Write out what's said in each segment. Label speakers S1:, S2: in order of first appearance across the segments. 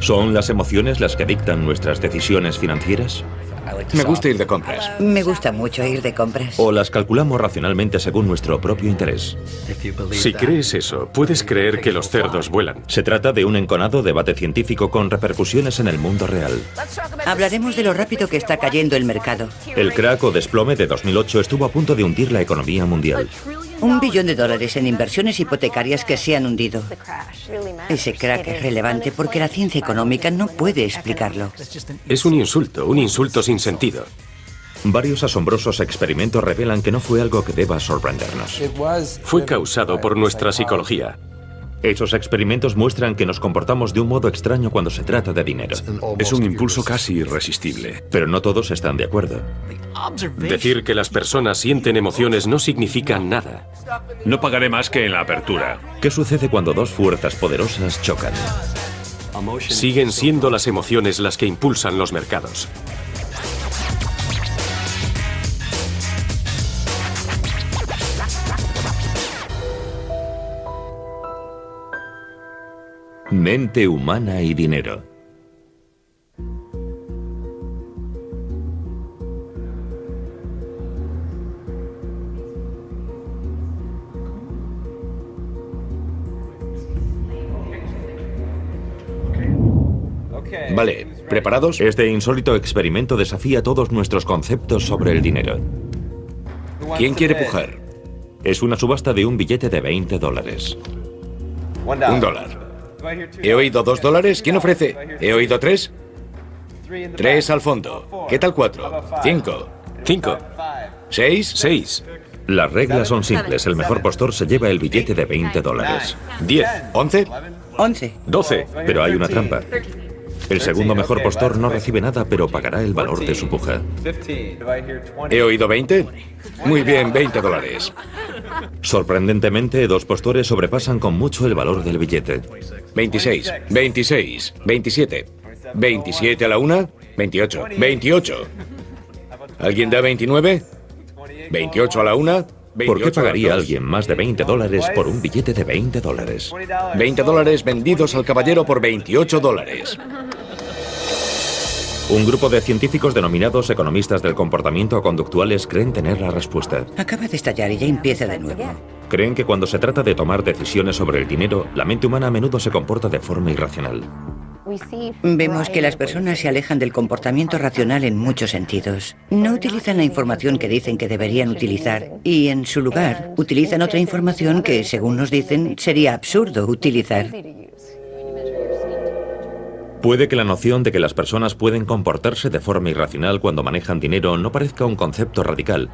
S1: ¿Son las emociones las que dictan nuestras decisiones financieras?
S2: Me gusta ir de compras.
S3: Me gusta mucho ir de compras.
S1: ¿O las calculamos racionalmente según nuestro propio interés?
S4: Si crees eso, puedes creer que los cerdos vuelan.
S1: Se trata de un enconado debate científico con repercusiones en el mundo real.
S3: Hablaremos de lo rápido que está cayendo el mercado.
S1: El crack o desplome de 2008 estuvo a punto de hundir la economía mundial.
S3: $1 billón en inversiones hipotecarias que se han hundido. Ese crack es relevante porque la ciencia económica no puede explicarlo.
S4: Es un insulto sin sentido.
S1: Varios asombrosos experimentos revelan que no fue algo que deba sorprendernos.
S4: Fue causado por nuestra psicología.
S1: Esos experimentos muestran que nos comportamos de un modo extraño cuando se trata de dinero.
S5: Es un impulso casi irresistible.
S1: Pero no todos están de acuerdo.
S4: Decir que las personas sienten emociones no significa nada.
S5: No pagaré más que en la apertura.
S1: ¿Qué sucede cuando dos fuerzas poderosas chocan?
S4: Siguen siendo las emociones las que impulsan los mercados.
S1: Mente humana y dinero.
S2: Vale, ¿preparados?
S1: Este insólito experimento desafía todos nuestros conceptos sobre el dinero.
S2: ¿Quién quiere pujar?
S1: Es una subasta de un billete de $20.
S2: $1. He oído $2. ¿Quién ofrece? He oído 3. 3 al fondo. ¿Qué tal 4? 5.
S4: 5.
S2: 6.
S4: 6.
S1: Las reglas son simples. El mejor postor se lleva el billete de $20.
S4: 10.
S2: 11.
S3: 11.
S4: 12.
S1: Pero hay una trampa. El segundo mejor postor no recibe nada, pero pagará el valor de su puja.
S2: He oído 20. Muy bien, $20.
S1: Sorprendentemente, dos postores sobrepasan con mucho el valor del billete.
S2: 26. 26. 27. 27 a la 1. 28. 28. ¿Alguien da 29? 28 a la 1.
S1: ¿Por qué pagaría alguien más de $20 por un billete de $20?
S2: $20 vendidos al caballero por $28.
S1: Un grupo de científicos denominados economistas del comportamiento o conductuales creen tener la respuesta.
S3: Acaba de estallar y ya empieza de nuevo.
S1: Creen que cuando se trata de tomar decisiones sobre el dinero, la mente humana a menudo se comporta de forma irracional.
S3: Vemos que las personas se alejan del comportamiento racional en muchos sentidos. No utilizan la información que dicen que deberían utilizar y, en su lugar, utilizan otra información que, según nos dicen, sería absurdo utilizar.
S1: Puede que la noción de que las personas pueden comportarse de forma irracional cuando manejan dinero no parezca un concepto radical,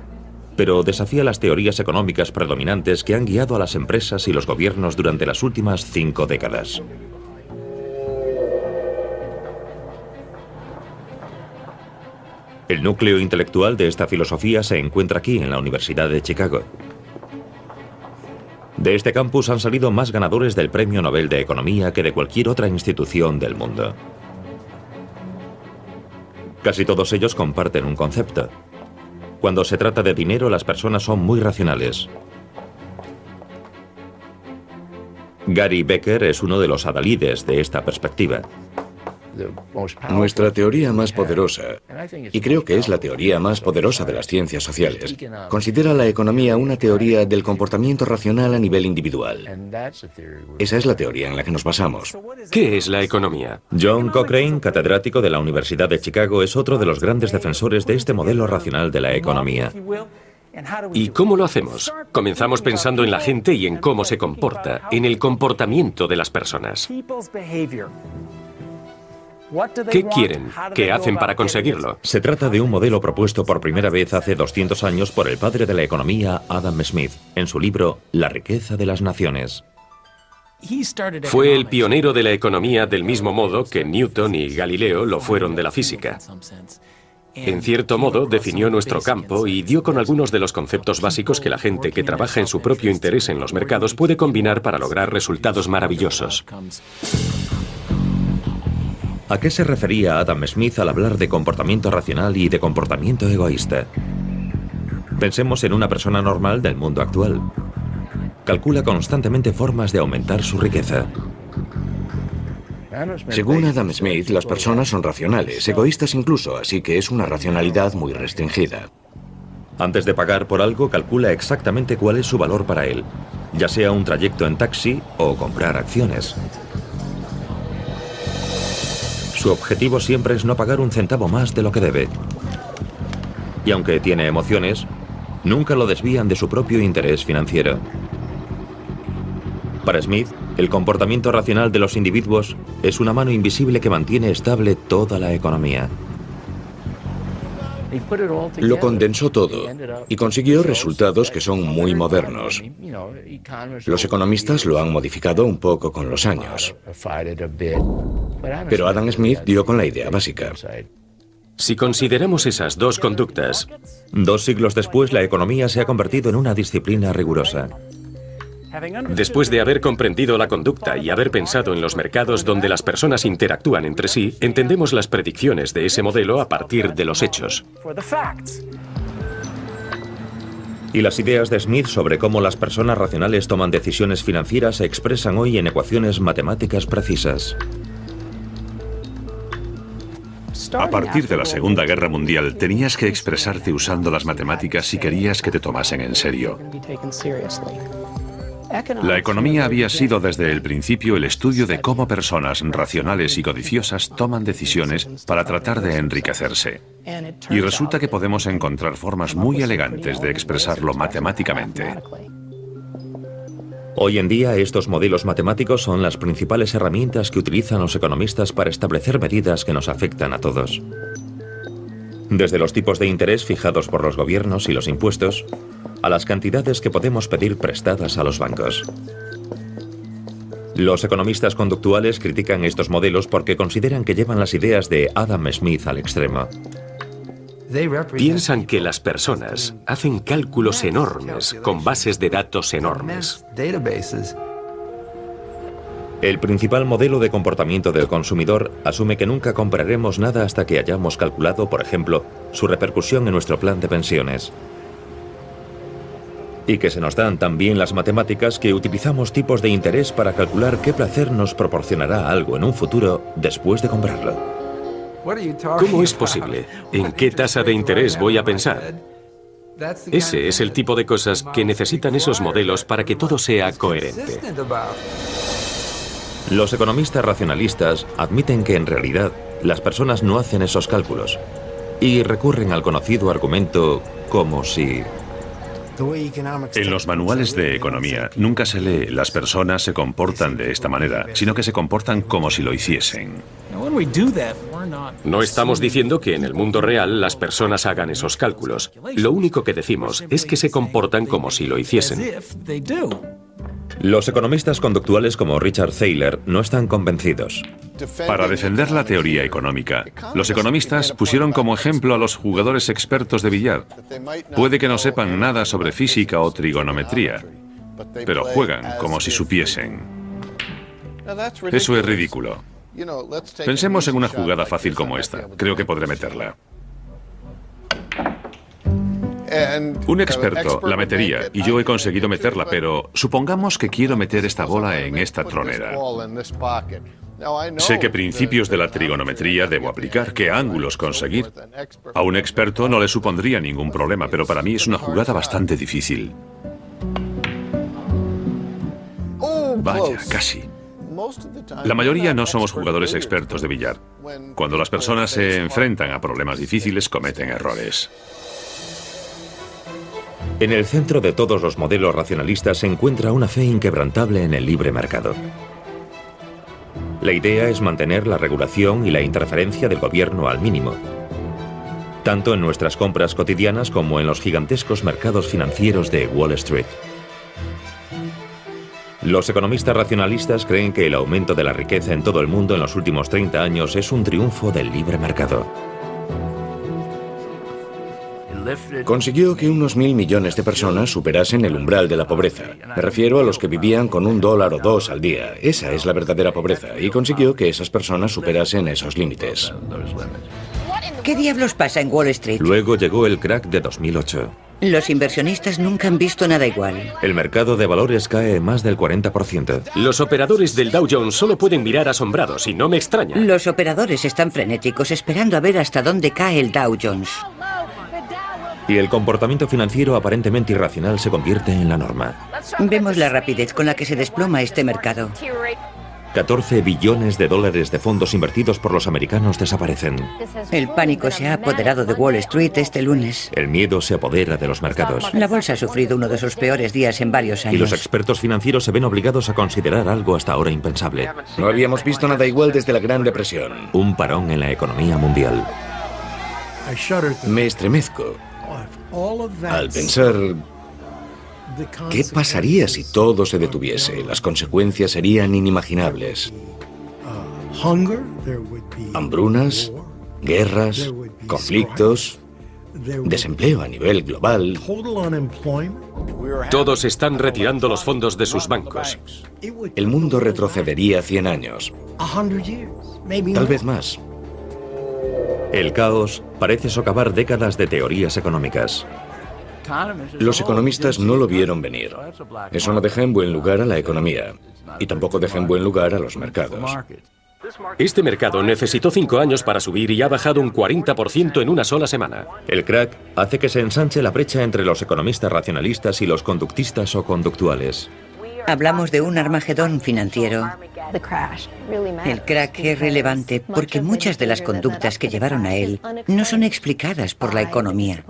S1: pero desafía las teorías económicas predominantes que han guiado a las empresas y los gobiernos durante las últimas 5 décadas. El núcleo intelectual de esta filosofía se encuentra aquí, en la Universidad de Chicago. De este campus han salido más ganadores del Premio Nobel de Economía que de cualquier otra institución del mundo. Casi todos ellos comparten un concepto. Cuando se trata de dinero, las personas son muy racionales. Gary Becker es uno de los adalides de esta perspectiva.
S2: Nuestra teoría más poderosa, y creo que es la teoría más poderosa de las ciencias sociales, considera la economía una teoría del comportamiento racional a nivel individual. Esa es la teoría en la que nos basamos.
S4: ¿Qué es la economía?
S1: John Cochrane, catedrático de la Universidad de Chicago, es otro de los grandes defensores de este modelo racional de la economía.
S4: ¿Y cómo lo hacemos? Comenzamos pensando en la gente y en cómo se comporta, en el comportamiento de las personas. ¿Qué quieren? ¿Qué hacen para conseguirlo?
S1: Se trata de un modelo propuesto por primera vez hace 200 años por el padre de la economía, Adam Smith, en su libro La riqueza de las naciones.
S4: Fue el pionero de la economía del mismo modo que Newton y Galileo lo fueron de la física. En cierto modo, definió nuestro campo y dio con algunos de los conceptos básicos que la gente que trabaja en su propio interés en los mercados puede combinar para lograr resultados maravillosos.
S1: ¿A qué se refería Adam Smith al hablar de comportamiento racional y de comportamiento egoísta? Pensemos en una persona normal del mundo actual. Calcula constantemente formas de aumentar su riqueza.
S2: Según Adam Smith, las personas son racionales, egoístas incluso, así que es una racionalidad muy restringida.
S1: Antes de pagar por algo, calcula exactamente cuál es su valor para él, ya sea un trayecto en taxi o comprar acciones. Su objetivo siempre es no pagar un centavo más de lo que debe. Y aunque tiene emociones, nunca lo desvían de su propio interés financiero. Para Smith, el comportamiento racional de los individuos es una mano invisible que mantiene estable toda la economía.
S2: Lo condensó todo y consiguió resultados que son muy modernos. Los economistas lo han modificado un poco con los años. Pero Adam Smith dio con la idea básica.
S4: Si consideramos esas dos conductas,
S1: 2 siglos después, la economía se ha convertido en una disciplina rigurosa.
S4: después de haber comprendido la conducta y haber pensado en los mercados donde las personas interactúan entre sí, entendemos las predicciones de ese modelo a partir de los hechos.
S1: Y las ideas de Smith sobre cómo las personas racionales toman decisiones financieras se expresan hoy en ecuaciones matemáticas precisas.
S5: A partir de la Segunda Guerra Mundial, tenías que expresarte usando las matemáticas si querías que te tomasen en serio. La economía había sido desde el principio el estudio de cómo personas racionales y codiciosas toman decisiones para tratar de enriquecerse. Y resulta que podemos encontrar formas muy elegantes de expresarlo matemáticamente.
S1: Hoy en día, estos modelos matemáticos son las principales herramientas que utilizan los economistas para establecer medidas que nos afectan a todos. Desde los tipos de interés fijados por los gobiernos y los impuestos, a las cantidades que podemos pedir prestadas a los bancos. Los economistas conductuales critican estos modelos porque consideran que llevan las ideas de Adam Smith al extremo.
S4: Piensan que las personas hacen cálculos enormes con bases de datos enormes.
S1: El principal modelo de comportamiento del consumidor asume que nunca compraremos nada hasta que hayamos calculado, por ejemplo, su repercusión en nuestro plan de pensiones. Y que se nos dan tan bien las matemáticas que utilizamos tipos de interés para calcular qué placer nos proporcionará algo en un futuro después de comprarlo.
S4: ¿Cómo es posible? ¿En qué tasa de interés voy a pensar? Ese es el tipo de cosas que necesitan esos modelos para que todo sea coherente.
S1: Los economistas racionalistas admiten que en realidad las personas no hacen esos cálculos y recurren al conocido argumento como si...
S5: En los manuales de economía nunca se lee "las personas se comportan de esta manera", sino que se comportan como si lo hiciesen.
S4: No estamos diciendo que en el mundo real las personas hagan esos cálculos. Lo único que decimos es que se comportan como si lo hiciesen.
S1: Los economistas conductuales como Richard Thaler no están convencidos.
S5: Para defender la teoría económica, los economistas pusieron como ejemplo a los jugadores expertos de billar. Puede que no sepan nada sobre física o trigonometría, pero juegan como si supiesen. Eso es ridículo. Pensemos en una jugada fácil como esta. Creo que podré meterla. Un experto la metería y yo he conseguido meterla, pero supongamos que quiero meter esta bola en esta tronera. Sé qué principios de la trigonometría debo aplicar, qué ángulos conseguir. A un experto no le supondría ningún problema, pero para mí es una jugada bastante difícil. Vaya, casi. La mayoría no somos jugadores expertos de billar. Cuando las personas se enfrentan a problemas difíciles, cometen errores.
S1: En el centro de todos los modelos racionalistas se encuentra una fe inquebrantable en el libre mercado. La idea es mantener la regulación y la interferencia del gobierno al mínimo, tanto en nuestras compras cotidianas como en los gigantescos mercados financieros de Wall Street. Los economistas racionalistas creen que el aumento de la riqueza en todo el mundo en los últimos 30 años es un triunfo del libre mercado.
S2: Consiguió que unos 1.000 millones de personas superasen el umbral de la pobreza. Me refiero a los que vivían con $1 o $2 al día. Esa es la verdadera pobreza. Y consiguió que esas personas superasen esos límites.
S3: ¿Qué diablos pasa en Wall Street?
S1: Luego llegó el crack de 2008.
S3: Los inversionistas nunca han visto nada igual.
S1: El mercado de valores cae más del 40%.
S4: Los operadores del Dow Jones solo pueden mirar asombrados y no me extraña.
S3: Los operadores están frenéticos esperando a ver hasta dónde cae el Dow Jones.
S1: Y el comportamiento financiero aparentemente irracional se convierte en la norma.
S3: Vemos la rapidez con la que se desploma este mercado.
S1: 14 billones de dólares de fondos invertidos por los americanos desaparecen.
S3: El pánico se ha apoderado de Wall Street este lunes.
S1: El miedo se apodera de los mercados.
S3: La bolsa ha sufrido uno de sus peores días en varios años.
S1: Y los expertos financieros se ven obligados a considerar algo hasta ahora impensable.
S2: No habíamos visto nada igual desde la Gran Depresión.
S1: Un parón en la economía mundial.
S2: Me estremezco al pensar, ¿qué pasaría si todo se detuviese? Las consecuencias serían inimaginables. Hambrunas, guerras, conflictos, desempleo a nivel global.
S4: Todos están retirando los fondos de sus bancos.
S2: El mundo retrocedería 100 años. Tal vez más.
S1: El caos parece socavar décadas de teorías económicas.
S2: Los economistas no lo vieron venir. Eso no deja en buen lugar a la economía. Y tampoco deja en buen lugar a los mercados.
S4: Este mercado necesitó 5 años para subir y ha bajado un 40% en una sola semana.
S1: El crack hace que se ensanche la brecha entre los economistas racionalistas y los conductistas o conductuales.
S3: Hablamos de un Armagedón financiero. El crack es relevante porque muchas de las conductas que llevaron a él no son explicadas por la economía.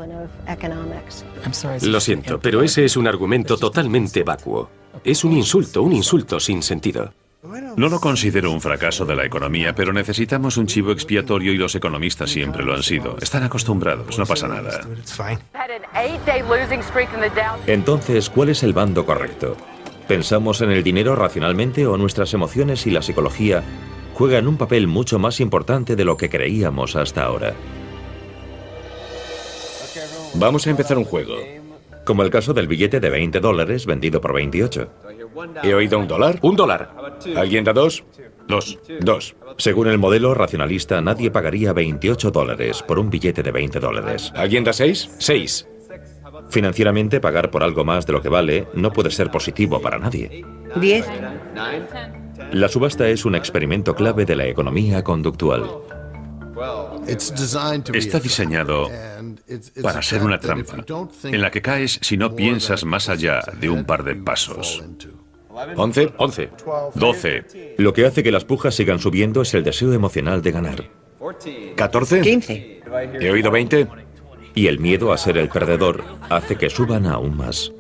S4: Lo siento, pero ese es un argumento totalmente vacuo. Es un insulto sin sentido.
S5: No lo considero un fracaso de la economía, pero necesitamos un chivo expiatorio y los economistas siempre lo han sido. Están acostumbrados, no pasa nada.
S1: Entonces, ¿cuál es el bando correcto? ¿Pensamos en el dinero racionalmente o nuestras emociones y la psicología juegan un papel mucho más importante de lo que creíamos hasta ahora?
S2: Vamos a empezar un juego.
S1: Como el caso del billete de $20 vendido por 28.
S2: ¿He oído $1?
S4: $1.
S2: ¿Alguien da 2?
S5: 2.
S2: 2.
S1: Según el modelo racionalista, nadie pagaría $28 por un billete de $20.
S2: ¿Alguien da 6?
S4: 6.
S1: Financieramente, pagar por algo más de lo que vale no puede ser positivo para nadie.
S3: 10.
S1: La subasta es un experimento clave de la economía conductual.
S5: Está diseñado para ser una trampa, en la que caes si no piensas más allá de un par de pasos.
S2: 11.
S4: 11.
S5: 12.
S1: Lo que hace que las pujas sigan subiendo es el deseo emocional de ganar.
S2: 14.
S3: 15.
S2: ¿He oído 20?
S1: Y el miedo a ser el perdedor hace que suban aún más.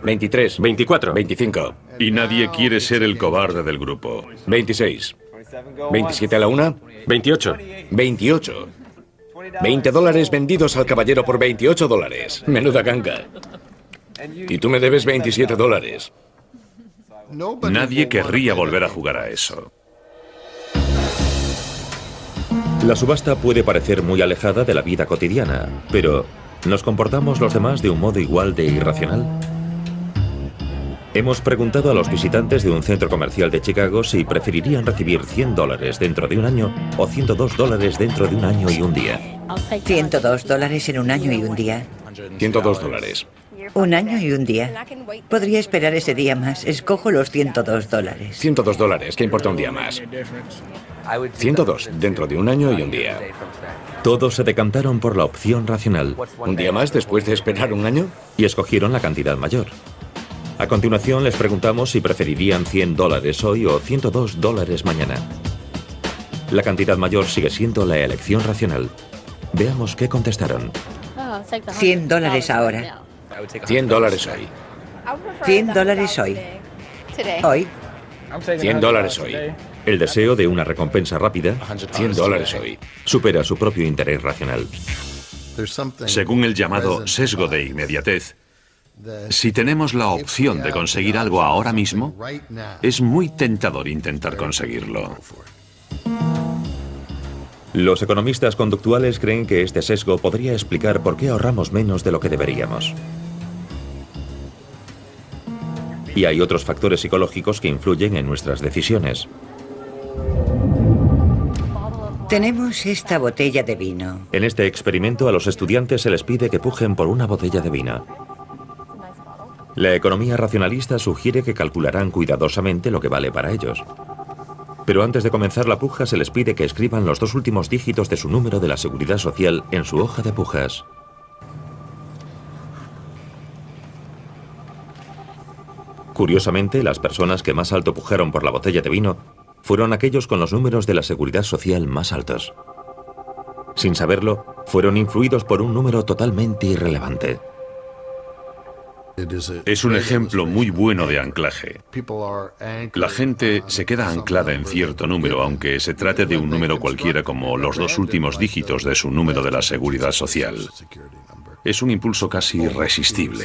S2: 23.
S4: 24.
S2: 25.
S5: Y nadie quiere ser el cobarde del grupo.
S2: 26. 27 a la 1.
S4: 28.
S2: 28. $20 vendidos al caballero por $28. Menuda ganga. Y tú me debes $27.
S5: Nadie querría volver a jugar a eso.
S1: La subasta puede parecer muy alejada de la vida cotidiana, pero ¿nos comportamos los demás de un modo igual de irracional? Hemos preguntado a los visitantes de un centro comercial de Chicago si preferirían recibir $100 dentro de un año o $102 dentro de un año y un día.
S3: $102 en un año y un día.
S2: $102.
S3: Un año y un día. Podría esperar ese día más. Escojo los $102.
S2: $102. ¿Qué importa un día más? 102 dentro de un año y un día.
S1: Todos se decantaron por la opción racional.
S2: ¿Un día más después de esperar un año?
S1: Y escogieron la cantidad mayor. A continuación les preguntamos si preferirían $100 hoy o $102 mañana. La cantidad mayor sigue siendo la elección racional. Veamos qué contestaron.
S3: $100 ahora.
S2: $100 hoy.
S3: $100 hoy. Hoy.
S2: $100 hoy.
S1: El deseo de una recompensa rápida
S2: $100 hoy.
S1: supera su propio interés racional.
S5: Según el llamado sesgo de inmediatez, si tenemos la opción de conseguir algo ahora mismo, es muy tentador intentar conseguirlo.
S1: Los economistas conductuales creen que este sesgo podría explicar por qué ahorramos menos de lo que deberíamos. Y hay otros factores psicológicos que influyen en nuestras decisiones.
S3: Tenemos esta botella de vino.
S1: En este experimento a los estudiantes se les pide que pujen por una botella de vino. La economía racionalista sugiere que calcularán cuidadosamente lo que vale para ellos. Pero antes de comenzar la puja se les pide que escriban los 2 últimos dígitos de su número de la Seguridad Social en su hoja de pujas. Curiosamente, las personas que más alto pujaron por la botella de vino fueron aquellos con los números de la Seguridad Social más altos. Sin saberlo, fueron influidos por un número totalmente irrelevante.
S5: Es un ejemplo muy bueno de anclaje. La gente se queda anclada en cierto número, aunque se trate de un número cualquiera como los 2 últimos dígitos de su número de la Seguridad Social. Es un impulso casi irresistible.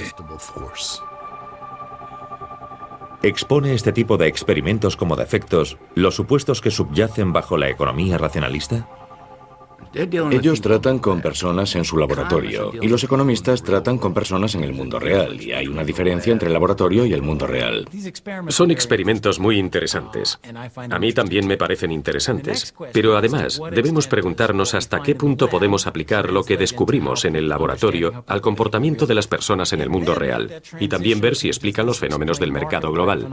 S1: ¿Expone este tipo de experimentos como defectos los supuestos que subyacen bajo la economía racionalista?
S2: Ellos tratan con personas en su laboratorio y los economistas tratan con personas en el mundo real, y hay una diferencia entre el laboratorio y el mundo real.
S4: Son experimentos muy interesantes. A mí también me parecen interesantes, pero además debemos preguntarnos hasta qué punto podemos aplicar lo que descubrimos en el laboratorio al comportamiento de las personas en el mundo real, y también ver si explican los fenómenos del mercado global.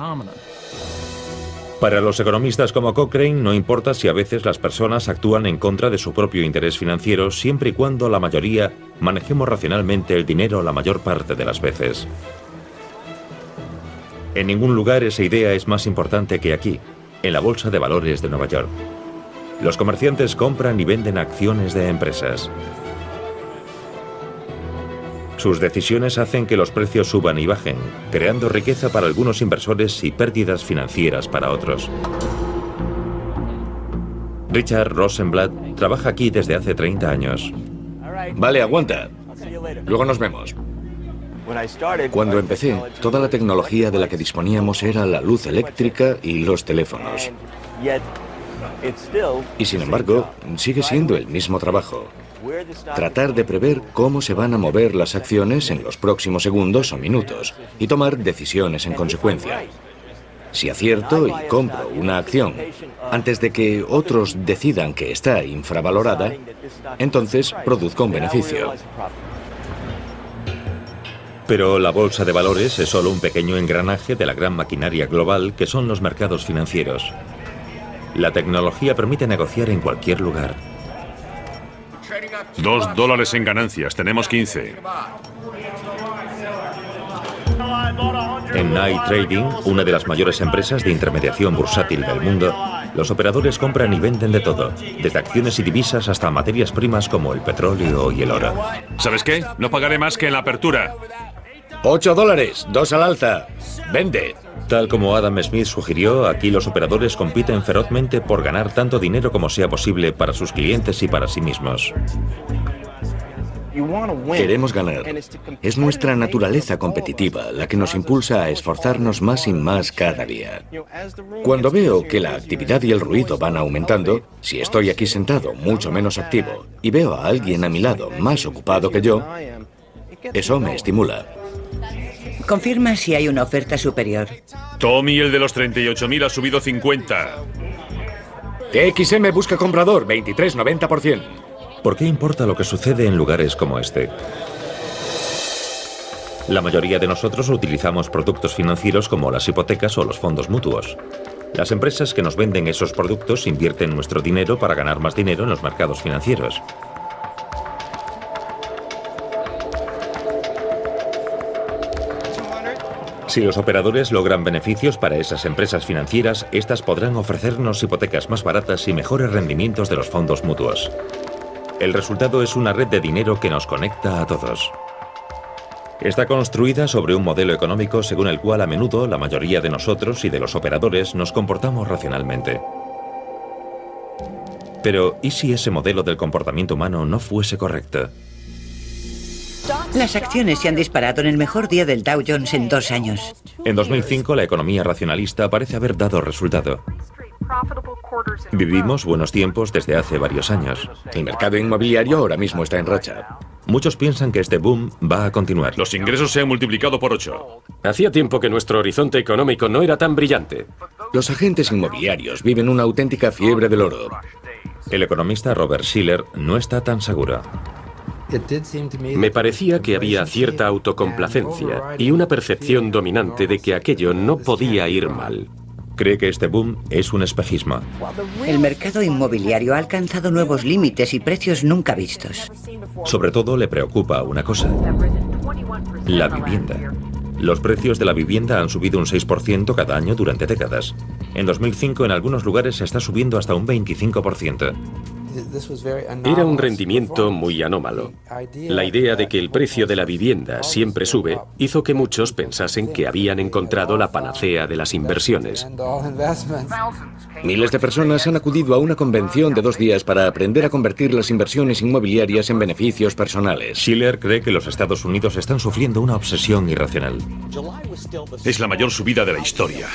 S1: Para los economistas como Cochrane, no importa si a veces las personas actúan en contra de su propio interés financiero, siempre y cuando la mayoría manejemos racionalmente el dinero la mayor parte de las veces. En ningún lugar esa idea es más importante que aquí, en la Bolsa de Valores de Nueva York. Los comerciantes compran y venden acciones de empresas. Sus decisiones hacen que los precios suban y bajen, creando riqueza para algunos inversores y pérdidas financieras para otros. Richard Rosenblatt trabaja aquí desde hace 30 años.
S2: Vale, aguanta. Luego nos vemos. Cuando empecé, toda la tecnología de la que disponíamos era la luz eléctrica y los teléfonos. Y sin embargo, sigue siendo el mismo trabajo. Tratar de prever cómo se van a mover las acciones en los próximos segundos o minutos y tomar decisiones en consecuencia. Si acierto y compro una acción antes de que otros decidan que está infravalorada, entonces produzco un beneficio.
S1: Pero la bolsa de valores es solo un pequeño engranaje de la gran maquinaria global que son los mercados financieros. La tecnología permite negociar en cualquier lugar.
S5: $2 en ganancias, tenemos 15.
S1: En Night Trading, una de las mayores empresas de intermediación bursátil del mundo, los operadores compran y venden de todo, desde acciones y divisas hasta materias primas como el petróleo y el oro.
S5: ¿Sabes qué? No pagaré más que en la apertura.
S2: $8, 2 al alza. Vende.
S1: Tal como Adam Smith sugirió, aquí los operadores compiten ferozmente por ganar tanto dinero como sea posible para sus clientes y para sí mismos.
S2: Queremos ganar. Es nuestra naturaleza competitiva la que nos impulsa a esforzarnos más y más cada día. Cuando veo que la actividad y el ruido van aumentando, si estoy aquí sentado mucho menos activo y veo a alguien a mi lado más ocupado que yo, eso me estimula.
S3: Confirma si hay una oferta superior.
S5: Tommy, el de los 38.000, ha subido 50.
S2: TXM busca comprador, 23,90%.
S1: ¿Por qué importa lo que sucede en lugares como este? La mayoría de nosotros utilizamos productos financieros como las hipotecas o los fondos mutuos. Las empresas que nos venden esos productos invierten nuestro dinero para ganar más dinero en los mercados financieros. Si los operadores logran beneficios para esas empresas financieras, estas podrán ofrecernos hipotecas más baratas y mejores rendimientos de los fondos mutuos. El resultado es una red de dinero que nos conecta a todos. Está construida sobre un modelo económico según el cual a menudo la mayoría de nosotros y de los operadores nos comportamos racionalmente. Pero, ¿y si ese modelo del comportamiento humano no fuese correcto?
S3: Las acciones se han disparado en el mejor día del Dow Jones en 2 años.
S1: En 2005, la economía racionalista parece haber dado resultado. Vivimos buenos tiempos desde hace varios años.
S2: El mercado inmobiliario ahora mismo está en racha.
S1: Muchos piensan que este boom va a continuar.
S5: Los ingresos se han multiplicado por 8.
S4: Hacía tiempo que nuestro horizonte económico no era tan brillante.
S2: Los agentes inmobiliarios viven una auténtica fiebre del oro.
S1: El economista Robert Shiller no está tan seguro.
S4: Me parecía que había cierta autocomplacencia y una percepción dominante de que aquello no podía ir mal.
S1: Cree que este boom es un espejismo.
S3: El mercado inmobiliario ha alcanzado nuevos límites y precios nunca vistos.
S1: Sobre todo le preocupa una cosa: la vivienda. Los precios de la vivienda han subido un 6% cada año durante décadas. En 2005 en algunos lugares se está subiendo hasta un 25%.
S4: Era un rendimiento muy anómalo. La idea de que el precio de la vivienda siempre sube hizo que muchos pensasen que habían encontrado la panacea de las inversiones.
S2: Miles de personas han acudido a una convención de 2 días para aprender a convertir las inversiones inmobiliarias en beneficios personales.
S1: Shiller cree que los Estados Unidos están sufriendo una obsesión irracional.
S5: Es la mayor subida de la historia.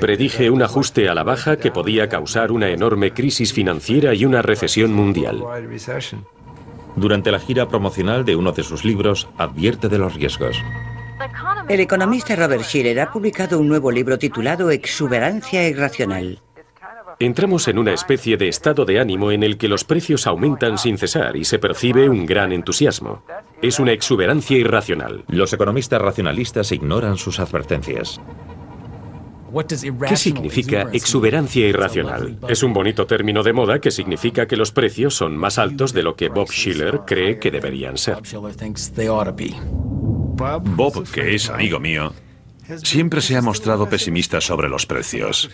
S4: Predije un ajuste a la baja que podía causar una enorme crisis financiera y una recesión mundial.
S1: Durante la gira promocional de uno de sus libros, advierte de los riesgos.
S3: El economista Robert Shiller ha publicado un nuevo libro titulado Exuberancia irracional.
S4: Entramos en una especie de estado de ánimo en el que los precios aumentan sin cesar y se percibe un gran entusiasmo. Es una exuberancia irracional.
S1: Los economistas racionalistas ignoran sus advertencias.
S4: ¿Qué significa exuberancia irracional? Es un bonito término de moda que significa que los precios son más altos de lo que Bob Shiller cree que deberían ser.
S5: Bob, que es amigo mío, siempre se ha mostrado pesimista sobre los precios.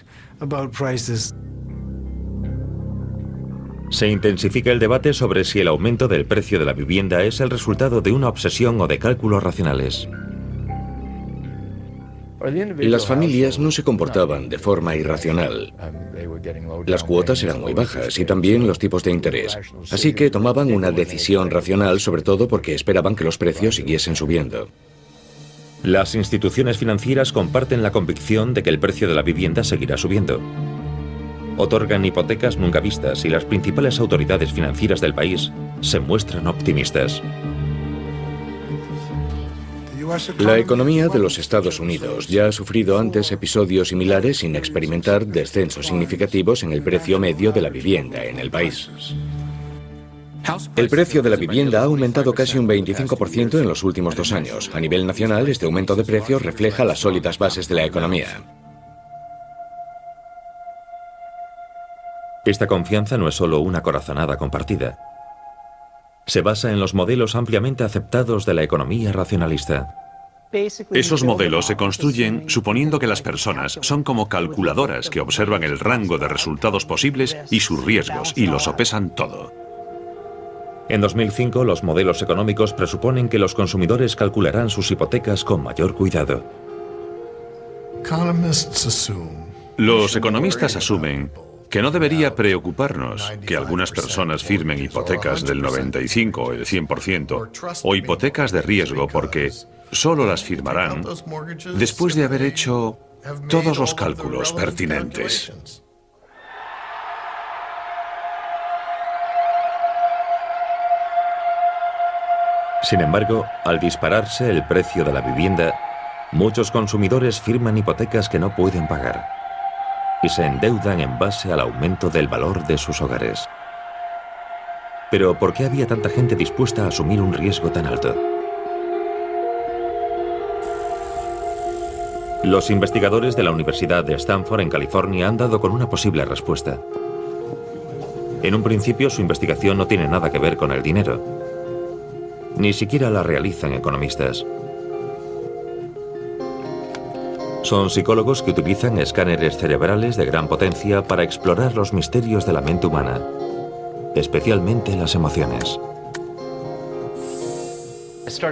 S1: Se intensifica el debate sobre si el aumento del precio de la vivienda es el resultado de una obsesión o de cálculos racionales.
S2: Las familias no se comportaban de forma irracional. Las cuotas eran muy bajas y también los tipos de interés. Así que tomaban una decisión racional, sobre todo porque esperaban que los precios siguiesen subiendo.
S1: Las instituciones financieras comparten la convicción de que el precio de la vivienda seguirá subiendo. Otorgan hipotecas nunca vistas y las principales autoridades financieras del país se muestran optimistas.
S2: La economía de los Estados Unidos ya ha sufrido antes episodios similares sin experimentar descensos significativos en el precio medio de la vivienda en el país. El precio de la vivienda ha aumentado casi un 25% en los últimos 2 años. A nivel nacional, este aumento de precios refleja las sólidas bases de la economía.
S1: Esta confianza no es solo una corazonada compartida. Se basa en los modelos ampliamente aceptados de la economía racionalista.
S5: Esos modelos se construyen suponiendo que las personas son como calculadoras que observan el rango de resultados posibles y sus riesgos y lo sopesan todo.
S1: En 2005, los modelos económicos presuponen que los consumidores calcularán sus hipotecas con mayor cuidado.
S5: Los economistas asumen que no debería preocuparnos que algunas personas firmen hipotecas del 95 o el 100% o hipotecas de riesgo porque solo las firmarán después de haber hecho todos los cálculos pertinentes.
S1: Sin embargo, al dispararse el precio de la vivienda, muchos consumidores firman hipotecas que no pueden pagar y se endeudan en base al aumento del valor de sus hogares. Pero ¿por qué había tanta gente dispuesta a asumir un riesgo tan alto? Los investigadores de la Universidad de Stanford en California han dado con una posible respuesta. En un principio, su investigación no tiene nada que ver con el dinero. Ni siquiera la realizan economistas. Son psicólogos que utilizan escáneres cerebrales de gran potencia para explorar los misterios de la mente humana, especialmente las emociones.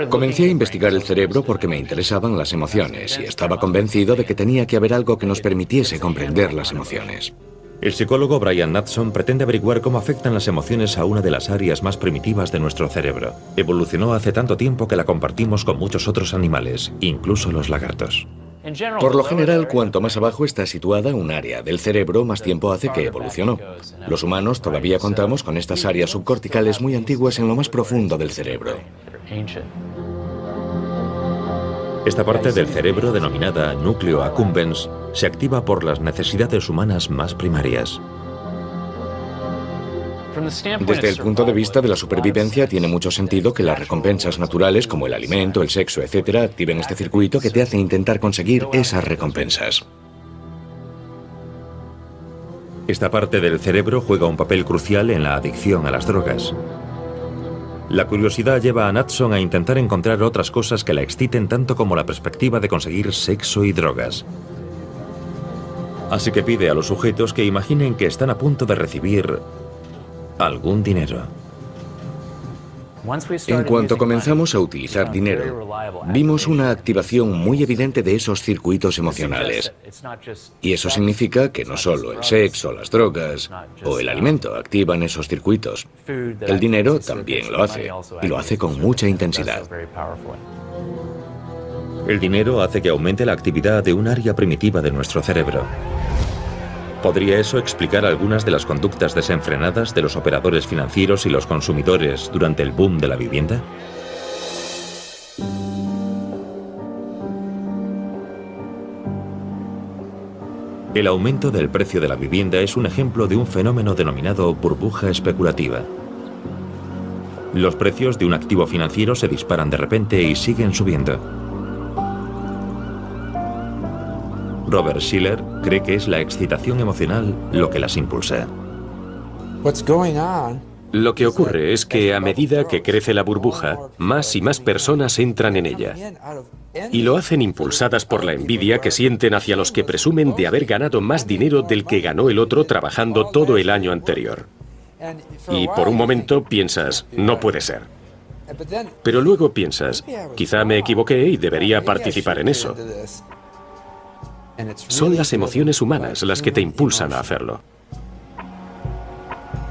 S2: Comencé a investigar el cerebro porque me interesaban las emociones y estaba convencido de que tenía que haber algo que nos permitiese comprender las emociones.
S1: El psicólogo Brian Knudson pretende averiguar cómo afectan las emociones a una de las áreas más primitivas de nuestro cerebro. Evolucionó hace tanto tiempo que la compartimos con muchos otros animales, incluso los lagartos.
S2: Por lo general, cuanto más abajo está situada un área del cerebro, más tiempo hace que evolucionó. Los humanos todavía contamos con estas áreas subcorticales muy antiguas en lo más profundo del cerebro.
S1: Esta parte del cerebro, denominada núcleo accumbens, se activa por las necesidades humanas más primarias.
S2: Desde el punto de vista de la supervivencia, tiene mucho sentido que las recompensas naturales, como el alimento, el sexo, etc., activen este circuito que te hace intentar conseguir esas recompensas.
S1: Esta parte del cerebro juega un papel crucial en la adicción a las drogas. La curiosidad lleva a Knudson a intentar encontrar otras cosas que la exciten tanto como la perspectiva de conseguir sexo y drogas. Así que pide a los sujetos que imaginen que están a punto de recibir algún dinero.
S2: En cuanto comenzamos a utilizar dinero, vimos una activación muy evidente de esos circuitos emocionales. Y eso significa que no solo el sexo, las drogas o el alimento activan esos circuitos. El dinero también lo hace, y lo hace con mucha intensidad.
S1: El dinero hace que aumente la actividad de un área primitiva de nuestro cerebro. ¿Podría eso explicar algunas de las conductas desenfrenadas de los operadores financieros y los consumidores durante el boom de la vivienda? El aumento del precio de la vivienda es un ejemplo de un fenómeno denominado burbuja especulativa. Los precios de un activo financiero se disparan de repente y siguen subiendo. Robert Shiller cree que es la excitación emocional lo que las impulsa.
S4: Lo que ocurre es que a medida que crece la burbuja, más y más personas entran en ella. Y lo hacen impulsadas por la envidia que sienten hacia los que presumen de haber ganado más dinero del que ganó el otro trabajando todo el año anterior. Y por un momento piensas, no puede ser. Pero luego piensas, quizá me equivoqué y debería participar en eso. Son las emociones humanas las que te impulsan a hacerlo.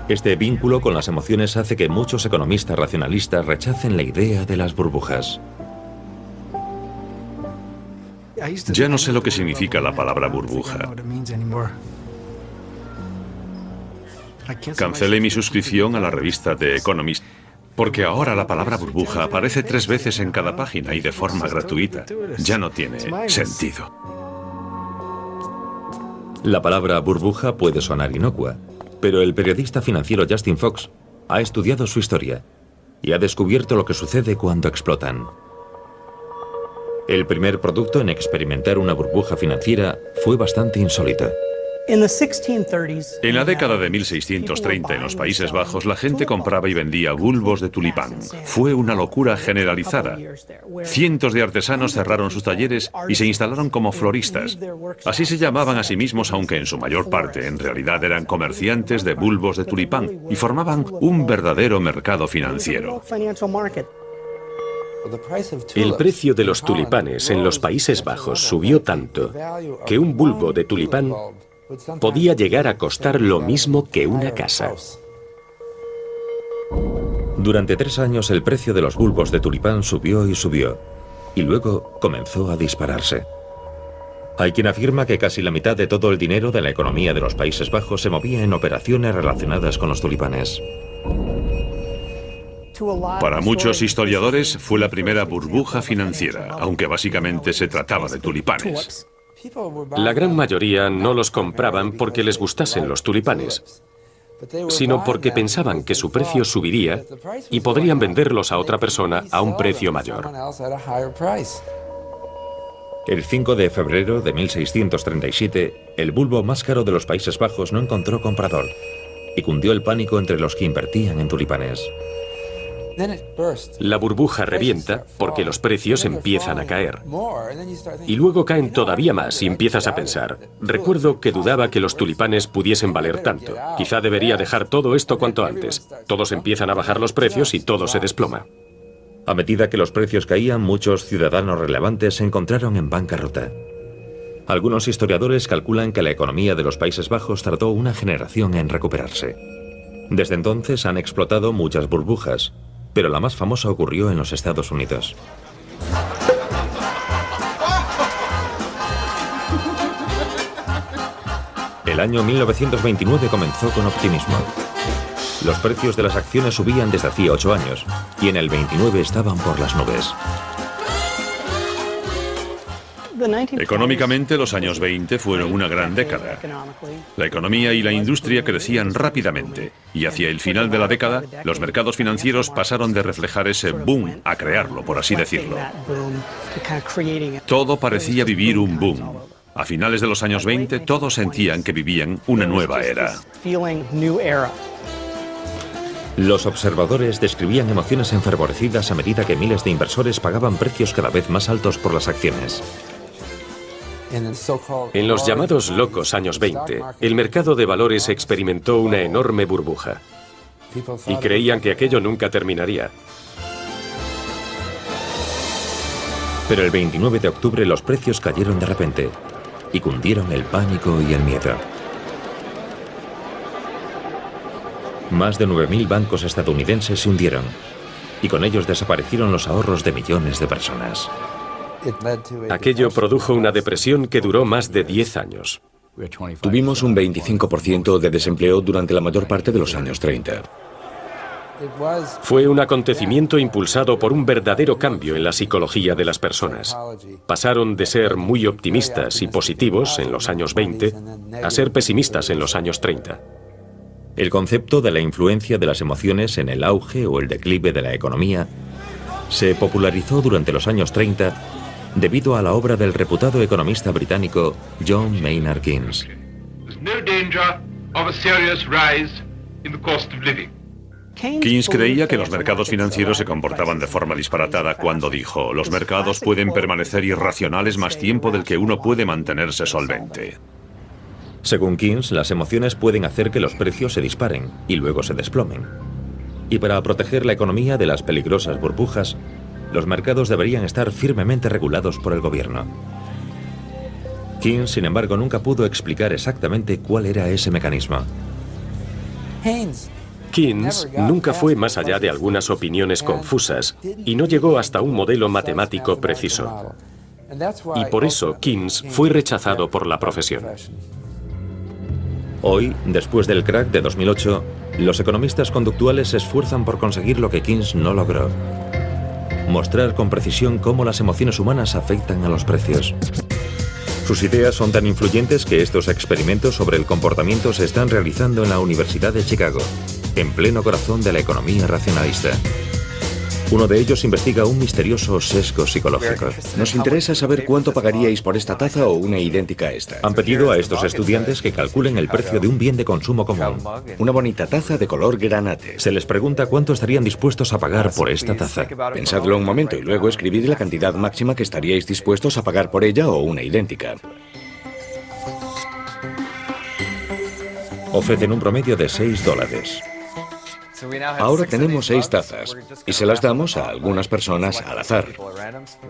S1: Este vínculo con las emociones hace que muchos economistas racionalistas rechacen la idea de las burbujas.
S5: Ya no sé lo que significa la palabra burbuja. Cancelé mi suscripción a la revista The Economist, porque ahora la palabra burbuja aparece 3 veces en cada página y de forma gratuita. Ya no tiene sentido.
S1: La palabra burbuja puede sonar inocua, pero el periodista financiero Justin Fox ha estudiado su historia y ha descubierto lo que sucede cuando explotan. El primer producto en experimentar una burbuja financiera fue bastante insólito.
S5: En la década de 1630 en los Países Bajos la gente compraba y vendía bulbos de tulipán. Fue una locura generalizada. Cientos de artesanos cerraron sus talleres y se instalaron como floristas. Así se llamaban a sí mismos, aunque en su mayor parte en realidad eran comerciantes de bulbos de tulipán y formaban un verdadero mercado financiero.
S4: El precio de los tulipanes en los Países Bajos subió tanto que un bulbo de tulipán podía llegar a costar lo mismo que una casa.
S1: Durante 3 años el precio de los bulbos de tulipán subió y subió, y luego comenzó a dispararse. Hay quien afirma que casi la mitad de todo el dinero de la economía de los Países Bajos se movía en operaciones relacionadas con los tulipanes.
S5: Para muchos historiadores fue la primera burbuja financiera, aunque básicamente se trataba de tulipanes.
S4: La gran mayoría no los compraban porque les gustasen los tulipanes, sino porque pensaban que su precio subiría y podrían venderlos a otra persona a un precio mayor.
S1: El 5 de febrero de 1637, el bulbo más caro de los Países Bajos no encontró comprador y cundió el pánico entre los que invertían en tulipanes.
S4: La burbuja revienta porque los precios empiezan a caer. Y luego caen todavía más y empiezas a pensar, recuerdo que dudaba que los tulipanes pudiesen valer tanto. Quizá debería dejar todo esto cuanto antes. Todos empiezan a bajar los precios y todo se desploma.
S1: A medida que los precios caían, muchos ciudadanos relevantes se encontraron en bancarrota. Algunos historiadores calculan que la economía de los Países Bajos tardó una generación en recuperarse. Desde entonces han explotado muchas burbujas, pero la más famosa ocurrió en los Estados Unidos. El año 1929 comenzó con optimismo. Los precios de las acciones subían desde hacía 8 años y en el 29 estaban por las nubes.
S5: Económicamente, los años 20 fueron una gran década. La economía y la industria crecían rápidamente, y hacia el final de la década, los mercados financieros pasaron de reflejar ese boom a crearlo, por así decirlo. Todo parecía vivir un boom. A finales de los años 20, todos sentían que vivían una nueva era.
S1: Los observadores describían emociones enfervorecidas a medida que miles de inversores pagaban precios cada vez más altos por las acciones.
S4: En los llamados locos años 20, el mercado de valores experimentó una enorme burbuja. Y creían que aquello nunca terminaría.
S1: Pero el 29 de octubre los precios cayeron de repente y cundieron el pánico y el miedo. Más de 9.000 bancos estadounidenses se hundieron y con ellos desaparecieron los ahorros de millones de personas.
S4: Aquello produjo una depresión que duró más de 10 años.
S2: Tuvimos un 25% de desempleo durante la mayor parte de los años 30.
S4: Fue un acontecimiento impulsado por un verdadero cambio en la psicología de las personas. Pasaron de ser muy optimistas y positivos en los años 20 a ser pesimistas en los años 30.
S1: El concepto de la influencia de las emociones en el auge o el declive de la economía se popularizó durante los años 30 debido a la obra del reputado economista británico John Maynard Keynes.
S5: Keynes creía que los mercados financieros se comportaban de forma disparatada cuando dijo: los mercados pueden permanecer irracionales más tiempo del que uno puede mantenerse solvente.
S1: Según Keynes, las emociones pueden hacer que los precios se disparen y luego se desplomen. Y para proteger la economía de las peligrosas burbujas, los mercados deberían estar firmemente regulados por el gobierno. Keynes, sin embargo, nunca pudo explicar exactamente cuál era ese mecanismo.
S4: Keynes nunca fue más allá de algunas opiniones confusas y no llegó hasta un modelo matemático preciso. Y por eso Keynes fue rechazado por la profesión.
S1: Hoy, después del crack de 2008, los economistas conductuales se esfuerzan por conseguir lo que Keynes no logró: mostrar con precisión cómo las emociones humanas afectan a los precios. Sus ideas son tan influyentes que estos experimentos sobre el comportamiento se están realizando en la Universidad de Chicago, en pleno corazón de la economía racionalista. Uno de ellos investiga un misterioso sesgo psicológico.
S2: Nos interesa saber cuánto pagaríais por esta taza o una idéntica a esta.
S1: Han pedido a estos estudiantes que calculen el precio de un bien de consumo común.
S2: Una bonita taza de color granate.
S1: Se les pregunta cuánto estarían dispuestos a pagar por esta taza.
S2: Pensadlo un momento y luego escribid la cantidad máxima que estaríais dispuestos a pagar por ella o una idéntica.
S1: Ofrecen un promedio de $6.
S2: Ahora tenemos 6 tazas y se las damos a algunas personas al azar.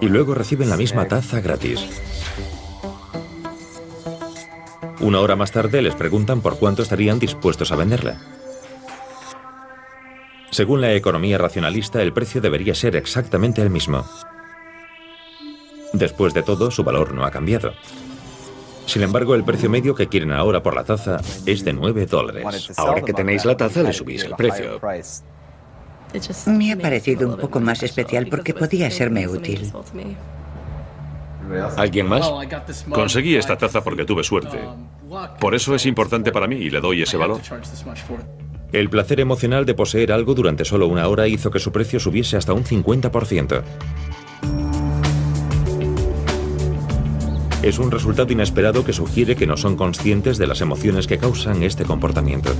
S1: Y luego reciben la misma taza gratis. Una hora más tarde les preguntan por cuánto estarían dispuestos a venderla. Según la economía racionalista, el precio debería ser exactamente el mismo. Después de todo, su valor no ha cambiado. Sin embargo, el precio medio que quieren ahora por la taza es de $9.
S2: Ahora que tenéis la taza, le subís el precio.
S3: Me ha parecido un poco más especial porque podía serme útil.
S2: ¿Alguien más?
S5: Conseguí esta taza porque tuve suerte. Por eso es importante para mí y le doy ese valor.
S1: El placer emocional de poseer algo durante solo una hora hizo que su precio subiese hasta un 50%. Es un resultado inesperado que sugiere que no son conscientes de las emociones que causan este comportamiento.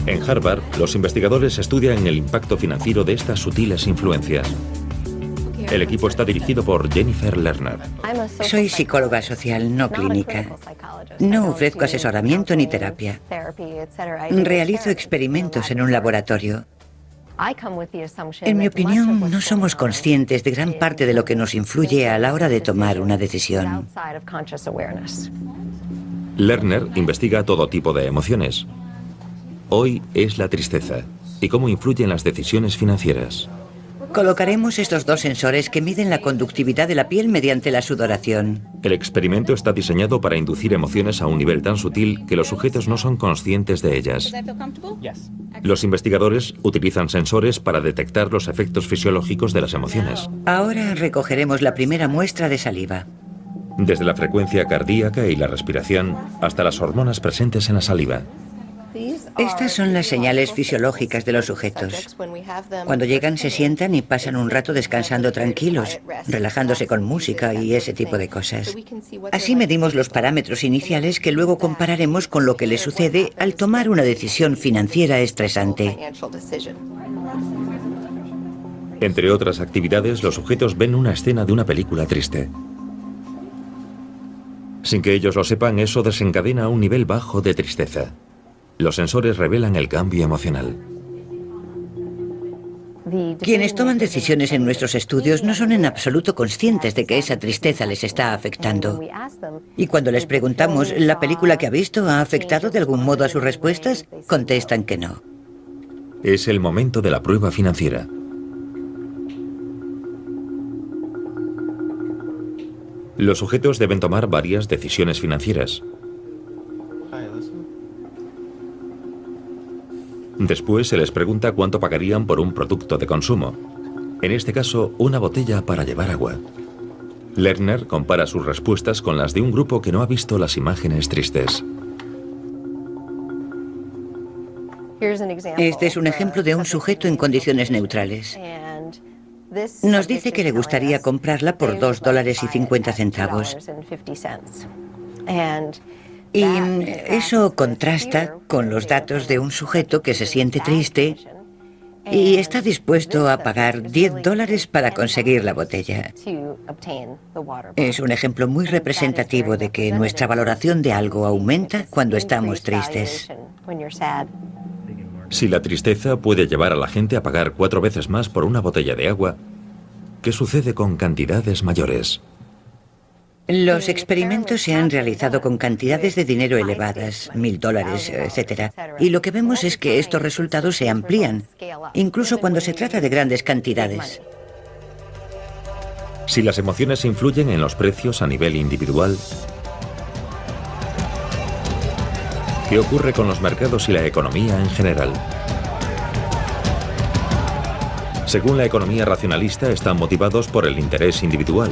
S1: En Harvard, los investigadores estudian el impacto financiero de estas sutiles influencias. El equipo está dirigido por Jennifer Lerner.
S3: Soy psicóloga social, no clínica. No ofrezco asesoramiento ni terapia. Realizo experimentos en un laboratorio. En mi opinión, no somos conscientes de gran parte de lo que nos influye a la hora de tomar una decisión.
S1: Lerner investiga todo tipo de emociones. Hoy es la tristeza y cómo influye en las decisiones financieras.
S3: Colocaremos estos dos sensores que miden la conductividad de la piel mediante la sudoración.
S1: El experimento está diseñado para inducir emociones a un nivel tan sutil que los sujetos no son conscientes de ellas. Los investigadores utilizan sensores para detectar los efectos fisiológicos de las emociones.
S3: Ahora recogeremos la primera muestra de saliva.
S1: Desde la frecuencia cardíaca y la respiración hasta las hormonas presentes en la saliva.
S3: Estas son las señales fisiológicas de los sujetos. Cuando llegan se sientan y pasan un rato descansando tranquilos, relajándose con música y ese tipo de cosas. Así medimos los parámetros iniciales que luego compararemos con lo que les sucede al tomar una decisión financiera estresante.
S1: Entre otras actividades, los sujetos ven una escena de una película triste. Sin que ellos lo sepan, eso desencadena un nivel bajo de tristeza. Los sensores revelan el cambio emocional.
S3: Quienes toman decisiones en nuestros estudios no son en absoluto conscientes de que esa tristeza les está afectando. Y cuando les preguntamos, ¿la película que ha visto ha afectado de algún modo a sus respuestas?, contestan que no.
S1: Es el momento de la prueba financiera. Los sujetos deben tomar varias decisiones financieras. Después se les pregunta cuánto pagarían por un producto de consumo. En este caso, una botella para llevar agua. Lerner compara sus respuestas con las de un grupo que no ha visto las imágenes tristes.
S3: Este es un ejemplo de un sujeto en condiciones neutrales. Nos dice que le gustaría comprarla por $2.50. Y eso contrasta con los datos de un sujeto que se siente triste y está dispuesto a pagar $10 para conseguir la botella. Es un ejemplo muy representativo de que nuestra valoración de algo aumenta cuando estamos tristes.
S1: Si la tristeza puede llevar a la gente a pagar 4 veces más por una botella de agua, ¿qué sucede con cantidades mayores?
S3: Los experimentos se han realizado con cantidades de dinero elevadas, $1.000, etc. Y lo que vemos es que estos resultados se amplían, incluso cuando se trata de grandes cantidades.
S1: Si las emociones influyen en los precios a nivel individual, ¿qué ocurre con los mercados y la economía en general? Según la economía racionalista, están motivados por el interés individual.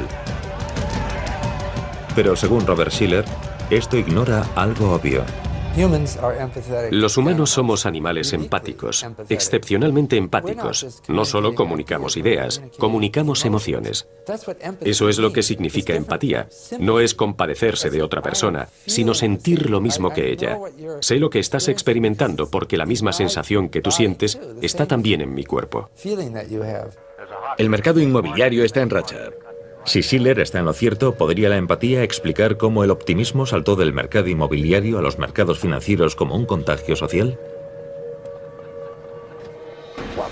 S1: Pero según Robert Shiller, esto ignora algo obvio.
S4: Los humanos somos animales empáticos, excepcionalmente empáticos. No solo comunicamos ideas, comunicamos emociones. Eso es lo que significa empatía. No es compadecerse de otra persona, sino sentir lo mismo que ella. Sé lo que estás experimentando porque la misma sensación que tú sientes está también en mi cuerpo.
S2: El mercado inmobiliario está en racha.
S1: Si Shiller está en lo cierto, ¿podría la empatía explicar cómo el optimismo saltó del mercado inmobiliario a los mercados financieros como un contagio social?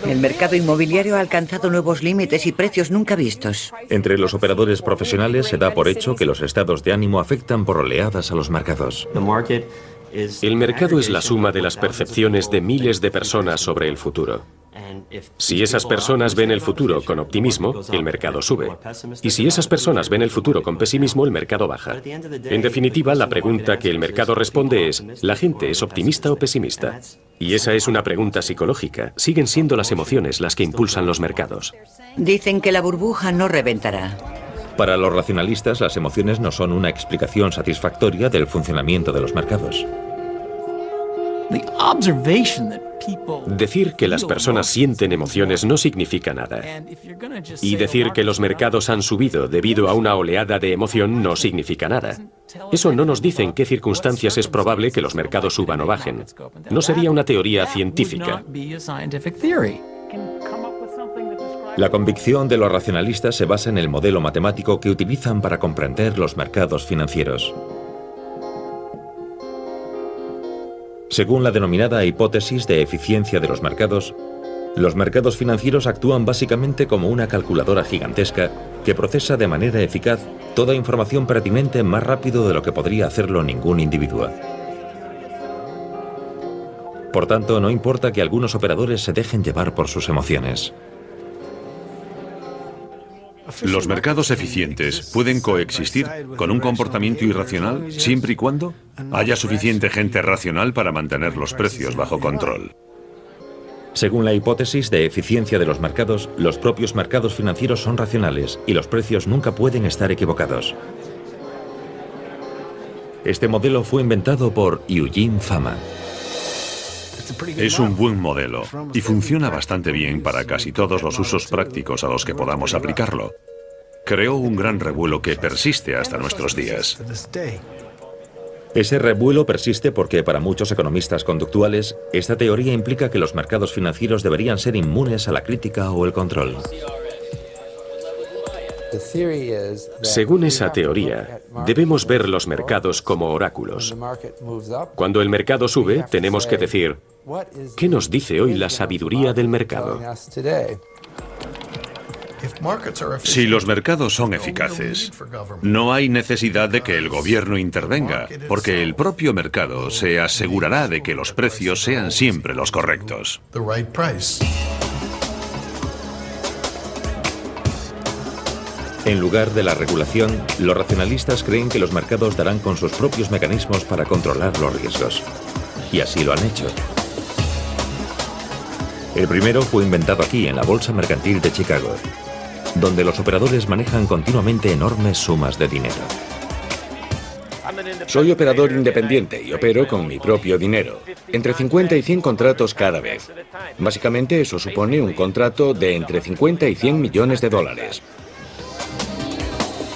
S3: El mercado inmobiliario ha alcanzado nuevos límites y precios nunca vistos.
S1: Entre los operadores profesionales se da por hecho que los estados de ánimo afectan por oleadas a los mercados.
S4: El mercado es la suma de las percepciones de miles de personas sobre el futuro. Si esas personas ven el futuro con optimismo, el mercado sube. Y si esas personas ven el futuro con pesimismo, el mercado baja. En definitiva, la pregunta que el mercado responde es, ¿la gente es optimista o pesimista? Y esa es una pregunta psicológica. Siguen siendo las emociones las que impulsan los mercados.
S3: Dicen que la burbuja no reventará.
S1: Para los racionalistas, las emociones no son una explicación satisfactoria del funcionamiento de los mercados.
S4: Decir que las personas sienten emociones no significa nada. Y decir que los mercados han subido debido a una oleada de emoción no significa nada. Eso no nos dice en qué circunstancias es probable que los mercados suban o bajen. No sería una teoría científica.
S1: La convicción de los racionalistas se basa en el modelo matemático que utilizan para comprender los mercados financieros. Según la denominada hipótesis de eficiencia de los mercados financieros actúan básicamente como una calculadora gigantesca que procesa de manera eficaz toda información pertinente más rápido de lo que podría hacerlo ningún individuo. Por tanto, no importa que algunos operadores se dejen llevar por sus emociones.
S5: ¿Los mercados eficientes pueden coexistir con un comportamiento irracional siempre y cuando haya suficiente gente racional para mantener los precios bajo control?
S1: Según la hipótesis de eficiencia de los propios mercados financieros son racionales y los precios nunca pueden estar equivocados. Este modelo fue inventado por Eugene Fama.
S5: Es un buen modelo y funciona bastante bien para casi todos los usos prácticos a los que podamos aplicarlo. Creó un gran revuelo que persiste hasta nuestros días.
S1: Ese revuelo persiste porque para muchos economistas conductuales, esta teoría implica que los mercados financieros deberían ser inmunes a la crítica o el control.
S4: Según esa teoría, debemos ver los mercados como oráculos. Cuando el mercado sube, tenemos que decir, ¿qué nos dice hoy la sabiduría del mercado?
S5: Si los mercados son eficaces, no hay necesidad de que el gobierno intervenga, porque el propio mercado se asegurará de que los precios sean siempre los correctos.
S1: En lugar de la regulación, los racionalistas creen que los mercados darán con sus propios mecanismos para controlar los riesgos. Y así lo han hecho. El primero fue inventado aquí, en la Bolsa Mercantil de Chicago, donde los operadores manejan continuamente enormes sumas de dinero.
S2: Soy operador independiente y opero con mi propio dinero, entre 50 y 100 contratos cada vez. Básicamente eso supone un contrato de entre 50 y 100 millones de dólares.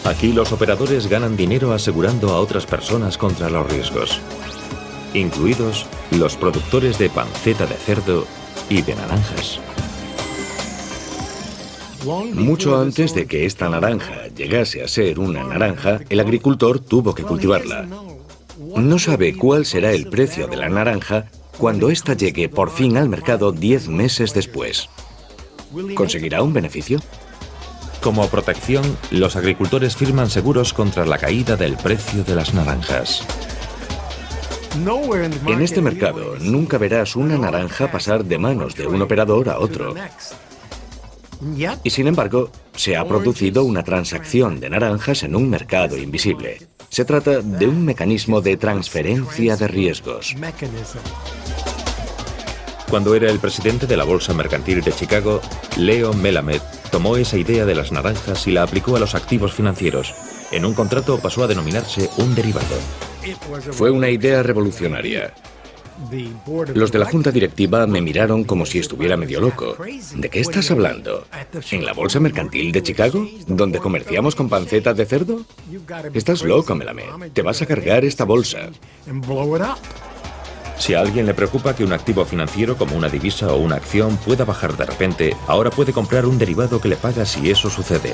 S1: Aquí los operadores ganan dinero asegurando a otras personas contra los riesgos, incluidos los productores de panceta de cerdo y de naranjas.
S2: Mucho antes de que esta naranja llegase a ser una naranja, el agricultor tuvo que cultivarla. No sabe cuál será el precio de la naranja cuando ésta llegue por fin al mercado 10 meses después. ¿Conseguirá un beneficio?
S1: Como protección, los agricultores firman seguros contra la caída del precio de las naranjas.
S2: En este mercado nunca verás una naranja pasar de manos de un operador a otro. Y sin embargo, se ha producido una transacción de naranjas en un mercado invisible. Se trata de un mecanismo de transferencia de riesgos.
S1: Cuando era el presidente de la Bolsa Mercantil de Chicago, Leo Melamed tomó esa idea de las naranjas y la aplicó a los activos financieros. En un contrato pasó a denominarse un derivado.
S2: Fue una idea revolucionaria. Los de la junta directiva me miraron como si estuviera medio loco. ¿De qué estás hablando? ¿En la Bolsa Mercantil de Chicago? ¿Donde comerciamos con pancetas de cerdo? Estás loco, Melamed. Te vas a cargar esta bolsa.
S1: Si a alguien le preocupa que un activo financiero como una divisa o una acción pueda bajar de repente, ahora puede comprar un derivado que le paga si eso sucede.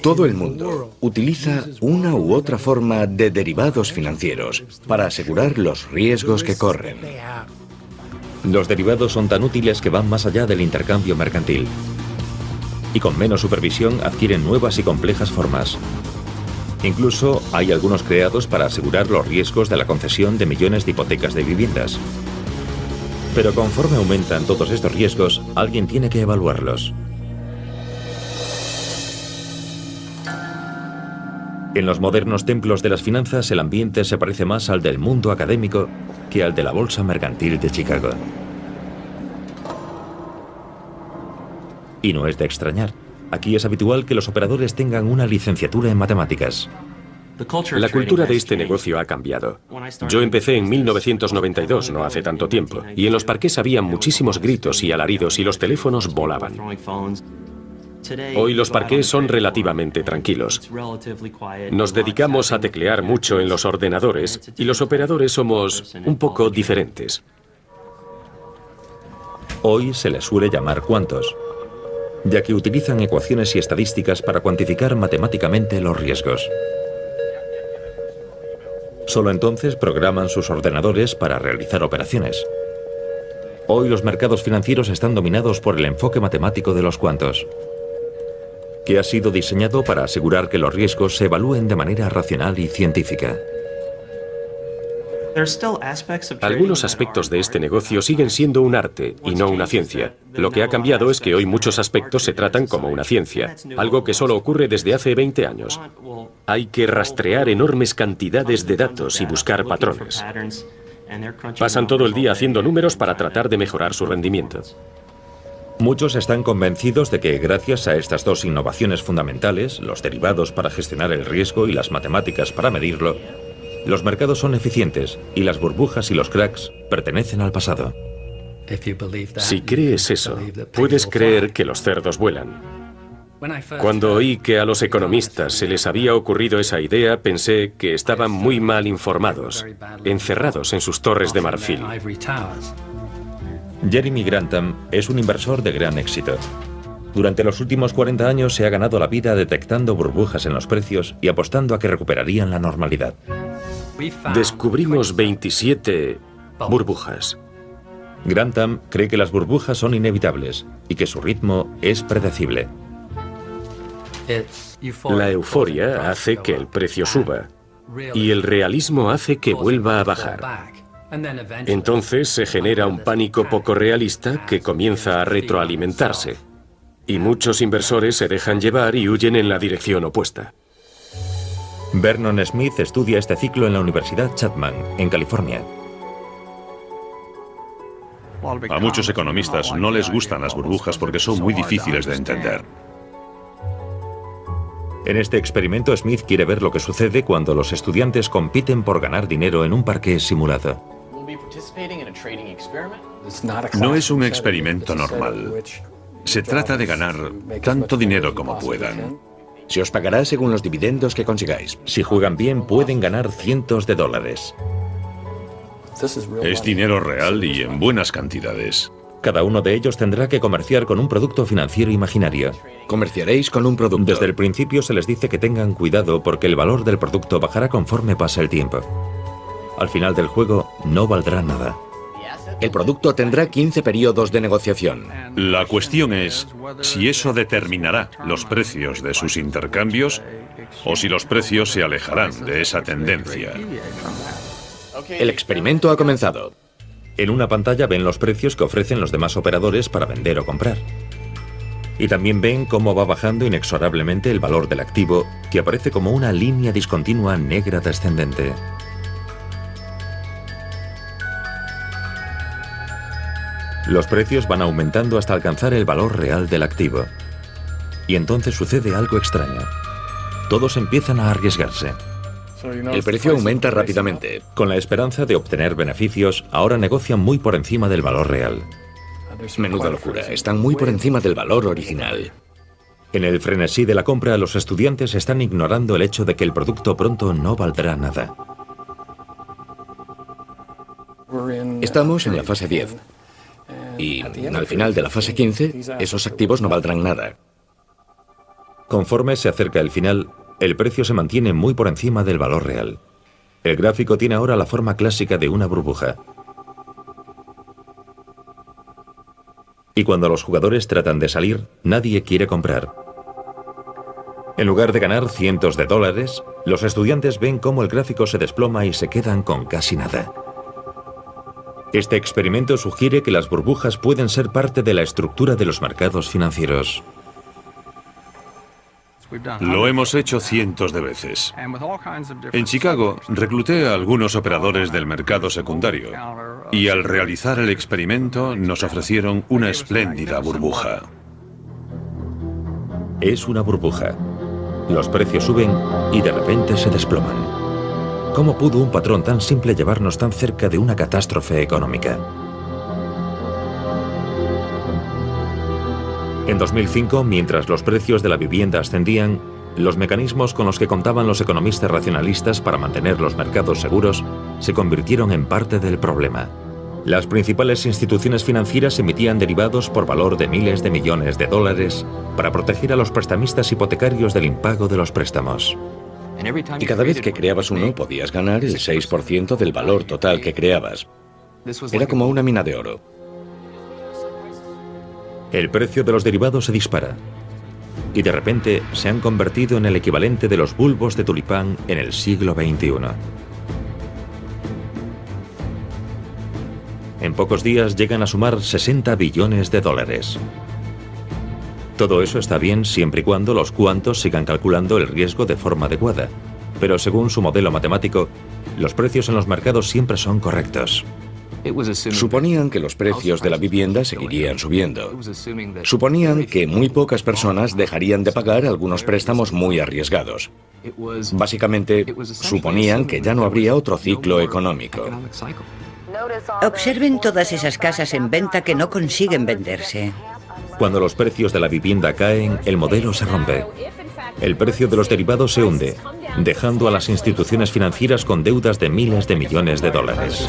S2: Todo el mundo utiliza una u otra forma de derivados financieros para asegurar los riesgos que corren.
S1: Los derivados son tan útiles que van más allá del intercambio mercantil. Y con menos supervisión adquieren nuevas y complejas formas. Incluso hay algunos creados para asegurar los riesgos de la concesión de millones de hipotecas de viviendas. Pero conforme aumentan todos estos riesgos, alguien tiene que evaluarlos. En los modernos templos de las finanzas, el ambiente se parece más al del mundo académico que al de la Bolsa Mercantil de Chicago. Y no es de extrañar. Aquí es habitual que los operadores tengan una licenciatura en matemáticas.
S4: La cultura de este negocio ha cambiado. Yo empecé en 1992, no hace tanto tiempo, y en los parques había muchísimos gritos y alaridos y los teléfonos volaban. Hoy los parques son relativamente tranquilos. Nos dedicamos a teclear mucho en los ordenadores y los operadores somos un poco diferentes.
S1: Hoy se les suele llamar cuantos, ya que utilizan ecuaciones y estadísticas para cuantificar matemáticamente los riesgos. Solo entonces programan sus ordenadores para realizar operaciones. Hoy los mercados financieros están dominados por el enfoque matemático de los cuantos, que ha sido diseñado para asegurar que los riesgos se evalúen de manera racional y científica.
S4: Algunos aspectos de este negocio siguen siendo un arte y no una ciencia. Lo que ha cambiado es que hoy muchos aspectos se tratan como una ciencia, algo que solo ocurre desde hace 20 años. Hay que rastrear enormes cantidades de datos y buscar patrones. Pasan todo el día haciendo números para tratar de mejorar su rendimiento.
S1: Muchos están convencidos de que gracias a estas dos innovaciones fundamentales, los derivados para gestionar el riesgo y las matemáticas para medirlo, los mercados son eficientes y las burbujas y los cracks pertenecen al pasado.
S4: Si crees eso, puedes creer que los cerdos vuelan. Cuando oí que a los economistas se les había ocurrido esa idea, pensé que estaban muy mal informados, encerrados en sus torres de marfil.
S1: Jeremy Grantham es un inversor de gran éxito. Durante los últimos 40 años se ha ganado la vida detectando burbujas en los precios y apostando a que recuperarían la normalidad.
S4: Descubrimos 27 burbujas.
S1: Grantham cree que las burbujas son inevitables y que su ritmo es predecible.
S4: La euforia hace que el precio suba y el realismo hace que vuelva a bajar. Entonces se genera un pánico poco realista que comienza a retroalimentarse. Y muchos inversores se dejan llevar y huyen en la dirección opuesta.
S1: Vernon Smith estudia este ciclo en la Universidad Chapman, en California.
S5: A muchos economistas no les gustan las burbujas porque son muy difíciles de entender.
S1: En este experimento, Smith quiere ver lo que sucede cuando los estudiantes compiten por ganar dinero en un parque simulado.
S5: No es un experimento normal. Se trata de ganar tanto dinero como puedan.
S2: Se os pagará según los dividendos que consigáis.
S1: Si juegan bien, pueden ganar cientos de dólares.
S5: Es dinero real y en buenas cantidades.
S1: Cada uno de ellos tendrá que comerciar con un producto financiero imaginario.
S2: Comerciaréis con un producto.
S1: Desde el principio se les dice que tengan cuidado porque el valor del producto bajará conforme pasa el tiempo. Al final del juego no valdrá nada.
S2: El producto tendrá 15 periodos de negociación.
S5: La cuestión es si eso determinará los precios de sus intercambios o si los precios se alejarán de esa tendencia.
S2: El experimento ha comenzado.
S1: En una pantalla ven los precios que ofrecen los demás operadores para vender o comprar. Y también ven cómo va bajando inexorablemente el valor del activo, que aparece como una línea discontinua negra descendente. Los precios van aumentando hasta alcanzar el valor real del activo. Y entonces sucede algo extraño. Todos empiezan a arriesgarse.
S2: El precio aumenta rápidamente.
S1: Con la esperanza de obtener beneficios, ahora negocian muy por encima del valor real.
S2: Menuda locura, están muy por encima del valor original.
S1: En el frenesí de la compra, los estudiantes están ignorando el hecho de que el producto pronto no valdrá nada.
S2: Estamos en la fase 10. Y al final de la fase 15, esos activos no valdrán nada.
S1: Conforme se acerca el final, el precio se mantiene muy por encima del valor real. El gráfico tiene ahora la forma clásica de una burbuja. Y cuando los jugadores tratan de salir, nadie quiere comprar. En lugar de ganar cientos de dólares, los estudiantes ven cómo el gráfico se desploma y se quedan con casi nada. Este experimento sugiere que las burbujas pueden ser parte de la estructura de los mercados financieros.
S5: Lo hemos hecho cientos de veces. En Chicago, recluté a algunos operadores del mercado secundario y al realizar el experimento nos ofrecieron una espléndida burbuja.
S1: Es una burbuja. Los precios suben y de repente se desploman. ¿Cómo pudo un patrón tan simple llevarnos tan cerca de una catástrofe económica? En 2005, mientras los precios de la vivienda ascendían, los mecanismos con los que contaban los economistas racionalistas para mantener los mercados seguros se convirtieron en parte del problema. Las principales instituciones financieras emitían derivados por valor de miles de millones de dólares para proteger a los prestamistas hipotecarios del impago de los préstamos.
S2: Y cada vez que creabas uno, podías ganar el 6% del valor total que creabas. Era como una mina de oro.
S1: El precio de los derivados se dispara. Y de repente se han convertido en el equivalente de los bulbos de tulipán en el siglo XXI. En pocos días llegan a sumar 60 billones de dólares. Todo eso está bien siempre y cuando los cuantos sigan calculando el riesgo de forma adecuada. Pero según su modelo matemático, los precios en los mercados siempre son correctos.
S2: Suponían que los precios de la vivienda seguirían subiendo. Suponían que muy pocas personas dejarían de pagar algunos préstamos muy arriesgados. Básicamente, suponían que ya no habría otro ciclo económico.
S3: Observen todas esas casas en venta que no consiguen venderse.
S1: Cuando los precios de la vivienda caen, el modelo se rompe. El precio de los derivados se hunde, dejando a las instituciones financieras con deudas de miles de millones de dólares.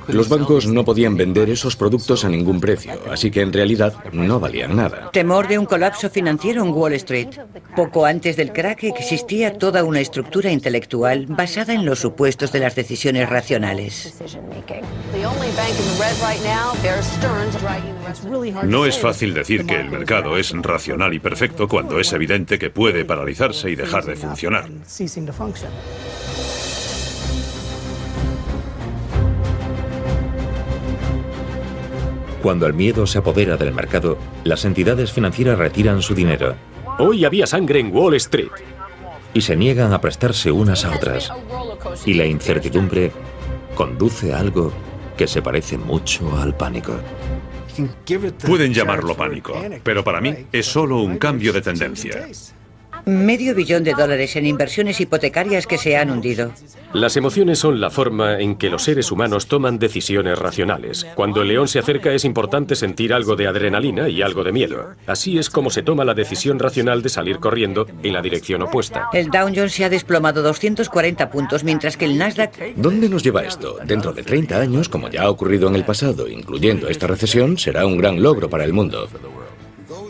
S2: Los bancos no podían vender esos productos a ningún precio, así que en realidad no valían nada.
S3: Temor de un colapso financiero en Wall Street. Poco antes del crack existía toda una estructura intelectual basada en los supuestos de las decisiones racionales.
S5: No es fácil decir que el mercado es racional y perfecto cuando es evidente que puede paralizarse y dejar de funcionar.
S1: Cuando el miedo se apodera del mercado, las entidades financieras retiran su dinero.
S4: Hoy había sangre en Wall Street.
S1: Y se niegan a prestarse unas a otras. Y la incertidumbre conduce a algo que se parece mucho al pánico.
S5: Pueden llamarlo pánico, pero para mí es solo un cambio de tendencia.
S3: $500 millones en inversiones hipotecarias que se han hundido.
S4: Las emociones son la forma en que los seres humanos toman decisiones racionales. Cuando el león se acerca es importante sentir algo de adrenalina y algo de miedo. Así es como se toma la decisión racional de salir corriendo en la dirección opuesta.
S3: El Dow Jones se ha desplomado 240 puntos, mientras que el Nasdaq...
S2: ¿Dónde nos lleva esto? Dentro de 30 años, como ya ha ocurrido en el pasado, incluyendo esta recesión, será un gran logro para el mundo.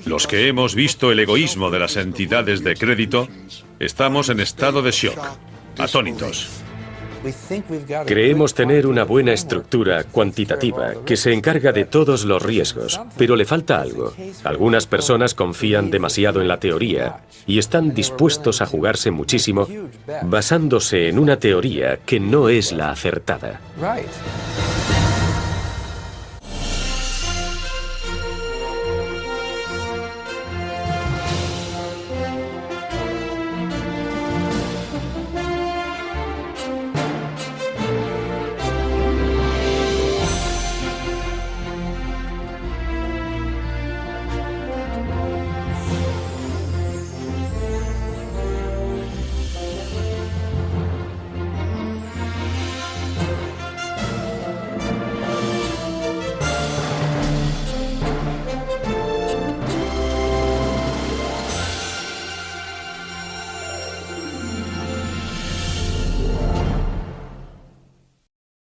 S5: Los que hemos visto el egoísmo de las entidades de crédito, estamos en estado de shock, atónitos.
S4: Creemos tener una buena estructura cuantitativa que se encarga de todos los riesgos, pero le falta algo. Algunas personas confían demasiado en la teoría y están dispuestos a jugarse muchísimo basándose en una teoría que no es la acertada.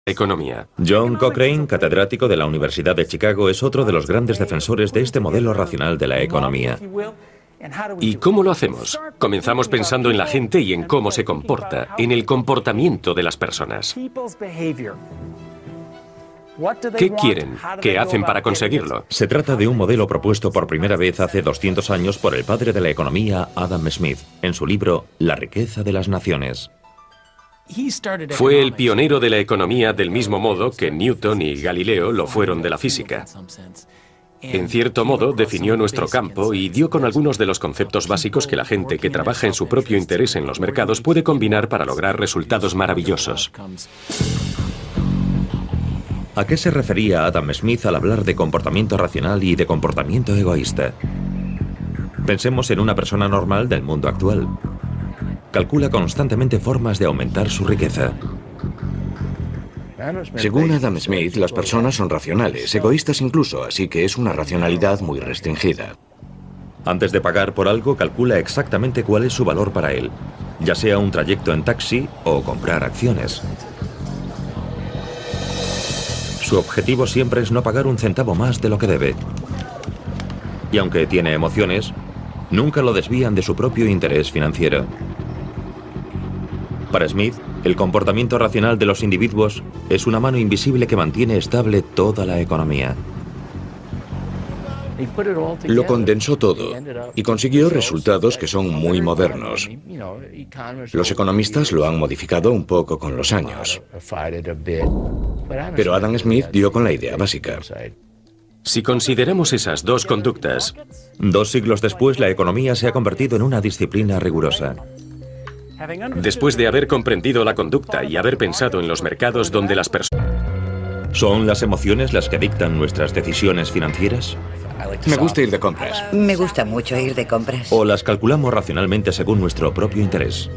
S4: Economía.
S1: John Cochrane, catedrático de la Universidad de Chicago, es otro de los grandes defensores de este modelo racional de la economía.
S4: ¿Y cómo lo hacemos? Comenzamos pensando en la gente y en cómo se comporta, en el comportamiento de las personas. ¿Qué quieren? ¿Qué hacen para conseguirlo?
S1: Se trata de un modelo propuesto por primera vez hace 200 años por el padre de la economía, Adam Smith, en su libro La riqueza de las naciones.
S4: Fue el pionero de la economía del mismo modo que Newton y Galileo lo fueron de la física. En cierto modo, definió nuestro campo y dio con algunos de los conceptos básicos que la gente que trabaja en su propio interés en los mercados puede combinar para lograr resultados maravillosos.
S1: ¿A qué se refería Adam Smith al hablar de comportamiento racional y de comportamiento egoísta? Pensemos en una persona normal del mundo actual. Calcula constantemente formas de aumentar su riqueza.
S2: Según Adam Smith, las personas son racionales, egoístas incluso, así que es una racionalidad muy restringida.
S1: Antes de pagar por algo, calcula exactamente cuál es su valor para él, ya sea un trayecto en taxi o comprar acciones. Su objetivo siempre es no pagar un centavo más de lo que debe. Y aunque tiene emociones, nunca lo desvían de su propio interés financiero. Para Smith, el comportamiento racional de los individuos es una mano invisible que mantiene estable toda la economía.
S2: Lo condensó todo y consiguió resultados que son muy modernos. Los economistas lo han modificado un poco con los años. Pero Adam Smith dio con la idea básica.
S4: Si consideramos esas dos conductas,
S1: 2 siglos después, la economía se ha convertido en una disciplina rigurosa.
S4: después de haber comprendido la conducta y haber pensado en los mercados donde las personas...
S1: ¿Son las emociones las que dictan nuestras decisiones financieras?
S2: Me gusta ir de compras.
S3: Me gusta mucho ir de compras.
S1: ¿O las calculamos racionalmente según nuestro propio interés?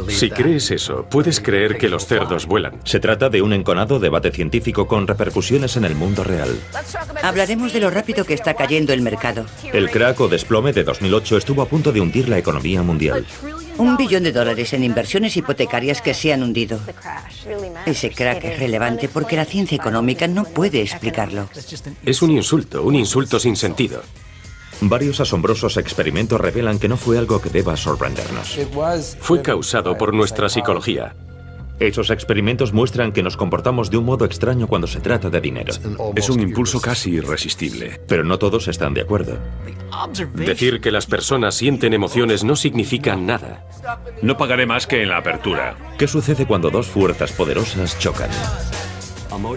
S4: Si crees eso, puedes creer que los cerdos vuelan.
S1: Se trata de un enconado debate científico con repercusiones en el mundo real.
S3: Hablaremos de lo rápido que está cayendo el mercado.
S1: El crack o desplome de 2008 estuvo a punto de hundir la economía mundial.
S3: $1 billón en inversiones hipotecarias que se han hundido. Ese crack es relevante porque la ciencia económica no puede explicarlo.
S4: Es un insulto sin sentido.
S1: Varios asombrosos experimentos revelan que no fue algo que deba sorprendernos.
S4: Fue causado por nuestra psicología.
S1: Esos experimentos muestran que nos comportamos de un modo extraño cuando se trata de dinero.
S5: Es un impulso casi irresistible.
S1: Pero no todos están de acuerdo.
S4: Decir que las personas sienten emociones no significa nada.
S5: No pagaré más que en la apertura.
S1: ¿Qué sucede cuando dos fuerzas poderosas chocan?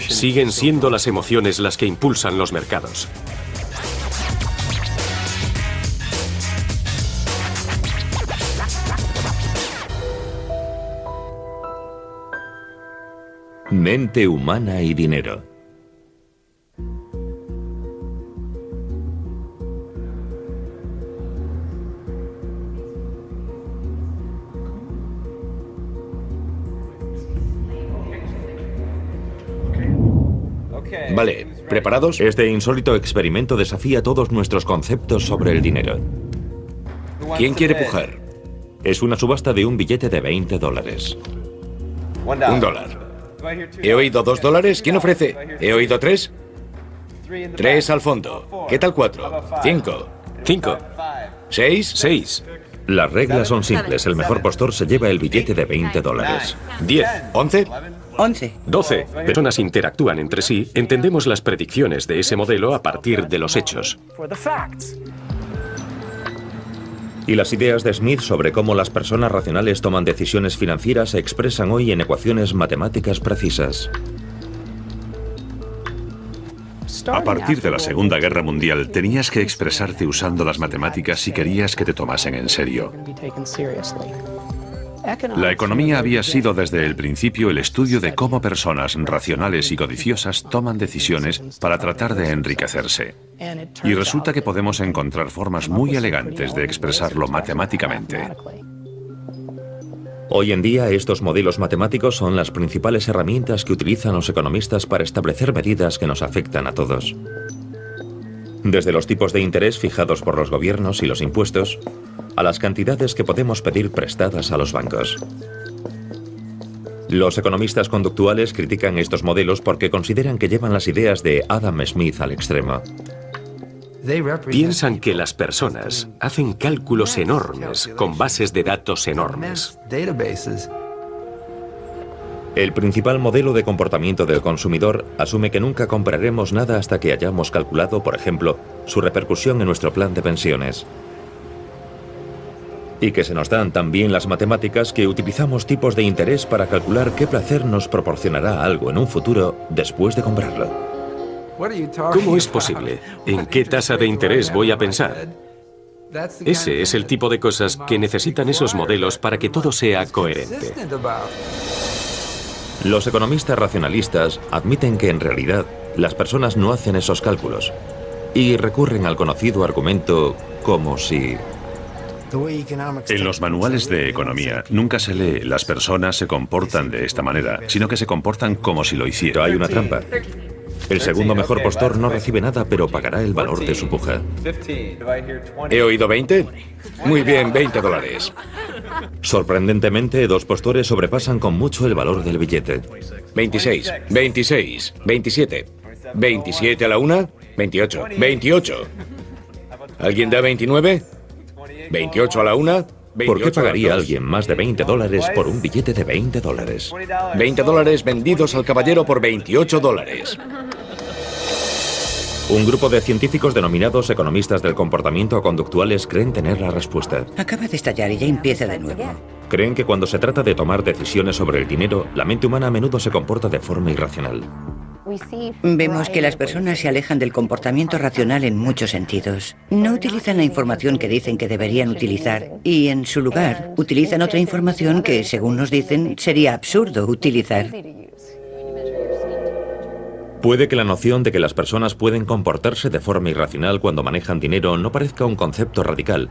S4: Siguen siendo las emociones las que impulsan los mercados.
S1: Mente humana y dinero.
S2: Vale, ¿preparados?
S1: Este insólito experimento desafía todos nuestros conceptos sobre el dinero.
S2: ¿Quién quiere pujar?
S1: Es una subasta de un billete de $20.
S2: $1. He oído $2. ¿Quién ofrece? He oído 3. 3 al fondo. ¿Qué tal 4? 5.
S4: 5.
S2: 6.
S4: 6.
S1: Las reglas son simples. El mejor postor se lleva el billete de $20.
S4: 10.
S2: 11.
S3: 11.
S4: 12. Personas interactúan entre sí, entendemos las predicciones de ese modelo a partir de los hechos.
S1: Y las ideas de Smith sobre cómo las personas racionales toman decisiones financieras se expresan hoy en ecuaciones matemáticas precisas.
S5: A partir de la Segunda Guerra Mundial, tenías que expresarte usando las matemáticas si querías que te tomasen en serio. La economía había sido desde el principio el estudio de cómo personas racionales y codiciosas toman decisiones para tratar de enriquecerse. Y resulta que podemos encontrar formas muy elegantes de expresarlo matemáticamente.
S1: Hoy en día, estos modelos matemáticos son las principales herramientas que utilizan los economistas para establecer medidas que nos afectan a todos. Desde los tipos de interés fijados por los gobiernos y los impuestos, a las cantidades que podemos pedir prestadas a los bancos. Los economistas conductuales critican estos modelos porque consideran que llevan las ideas de Adam Smith al extremo.
S4: Piensan que las personas hacen cálculos enormes con bases de datos enormes.
S1: El principal modelo de comportamiento del consumidor asume que nunca compraremos nada hasta que hayamos calculado, por ejemplo, su repercusión en nuestro plan de pensiones. Y que se nos dan tan bien las matemáticas que utilizamos tipos de interés para calcular qué placer nos proporcionará algo en un futuro después de comprarlo.
S4: ¿Cómo es posible? ¿En qué tasa de interés voy a pensar? Ese es el tipo de cosas que necesitan esos modelos para que todo sea coherente.
S1: Los economistas racionalistas admiten que en realidad las personas no hacen esos cálculos y recurren al conocido argumento como si...
S5: En los manuales de economía nunca se lee "las personas se comportan de esta manera", sino que se comportan como si lo hicieran.
S1: Hay una trampa. El segundo mejor postor no recibe nada, pero pagará el valor de su puja.
S2: ¿He oído 20? Muy bien, $20.
S1: Sorprendentemente, dos postores sobrepasan con mucho el valor del billete.
S2: 26, 26, 27. 27 a la una, 28, 28. ¿Alguien da 29? 28 a la una, 28.
S1: ¿Por qué pagaría
S2: a las
S1: alguien más de $20 por un billete de $20?
S2: $20 vendidos al caballero por $28.
S1: Un grupo de científicos denominados economistas del comportamiento conductuales creen tener la respuesta.
S3: Acaba de estallar y ya empieza de nuevo.
S1: Creen que cuando se trata de tomar decisiones sobre el dinero, la mente humana a menudo se comporta de forma irracional.
S3: Vemos que las personas se alejan del comportamiento racional en muchos sentidos. No utilizan la información que dicen que deberían utilizar y, en su lugar, utilizan otra información que, según nos dicen, sería absurdo utilizar.
S1: Puede que la noción de que las personas pueden comportarse de forma irracional cuando manejan dinero no parezca un concepto radical,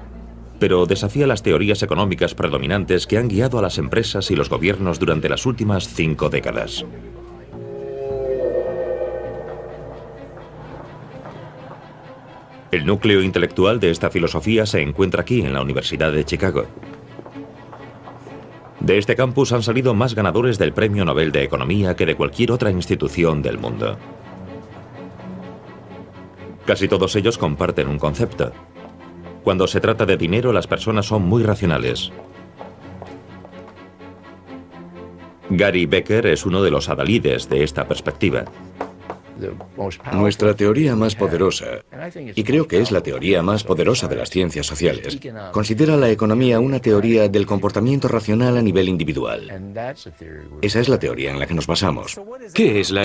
S1: pero desafía las teorías económicas predominantes que han guiado a las empresas y los gobiernos durante las últimas 5 décadas. El núcleo intelectual de esta filosofía se encuentra aquí, en la Universidad de Chicago. De este campus han salido más ganadores del Premio Nobel de Economía que de cualquier otra institución del mundo. Casi todos ellos comparten un concepto. Cuando se trata de dinero, las personas son muy racionales. Gary Becker es uno de los adalides de esta perspectiva.
S2: Nuestra teoría más poderosa, y creo que es la teoría más poderosa de las ciencias sociales, considera la economía una teoría del comportamiento racional a nivel individual. Esa es la teoría en la que nos basamos.
S4: ¿Qué es la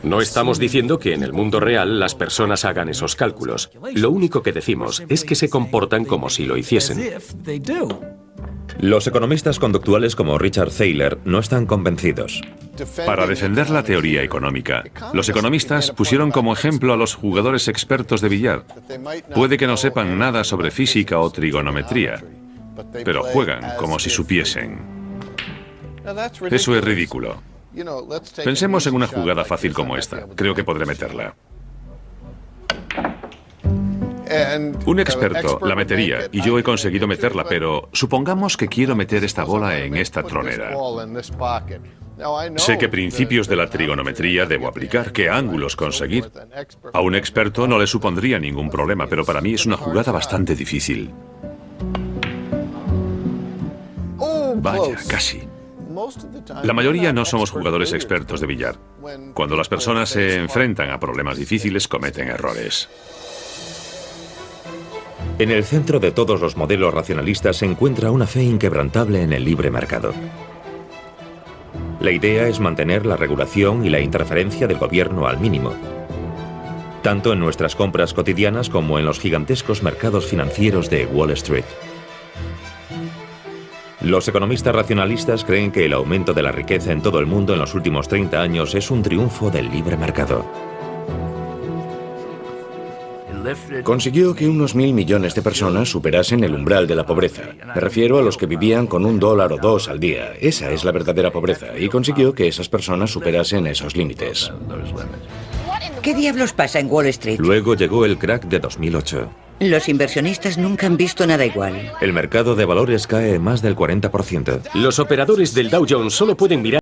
S4: No estamos diciendo que en el mundo real las personas hagan esos cálculos. Lo único que decimos es que se comportan como si lo hiciesen.
S1: Los economistas conductuales como Richard Thaler no están convencidos.
S5: Para defender la teoría económica, los economistas pusieron como ejemplo a los jugadores expertos de billar. Puede que no sepan nada sobre física o trigonometría, pero juegan como si supiesen. Eso es ridículo. Pensemos en una jugada fácil como esta. Creo que podré meterla. Un experto la metería y yo he conseguido meterla, pero supongamos que quiero meter esta bola en esta tronera. Sé qué principios de la trigonometría debo aplicar, qué ángulos conseguir. A un experto no le supondría ningún problema, pero para mí es una jugada bastante difícil. Vaya, casi. La mayoría no somos jugadores expertos de billar. Cuando las personas se enfrentan a problemas difíciles, cometen errores.
S1: En el centro de todos los modelos racionalistas se encuentra una fe inquebrantable en el libre mercado. La idea es mantener la regulación y la interferencia del gobierno al mínimo, tanto en nuestras compras cotidianas como en los gigantescos mercados financieros de Wall Street. Los economistas racionalistas creen que el aumento de la riqueza en todo el mundo en los últimos 30 años es un triunfo del libre mercado.
S2: Consiguió que unos 1.000 millones de personas superasen el umbral de la pobreza. Me refiero a los que vivían con $1 o $2 al día. Esa es la verdadera pobreza. Y consiguió que esas personas superasen esos límites.
S3: ¿Qué diablos pasa en Wall Street?
S1: Luego llegó el crack de 2008.
S3: Los inversionistas nunca han visto nada igual.
S1: El mercado de valores cae más del 40%.
S4: Los operadores del Dow Jones solo pueden mirar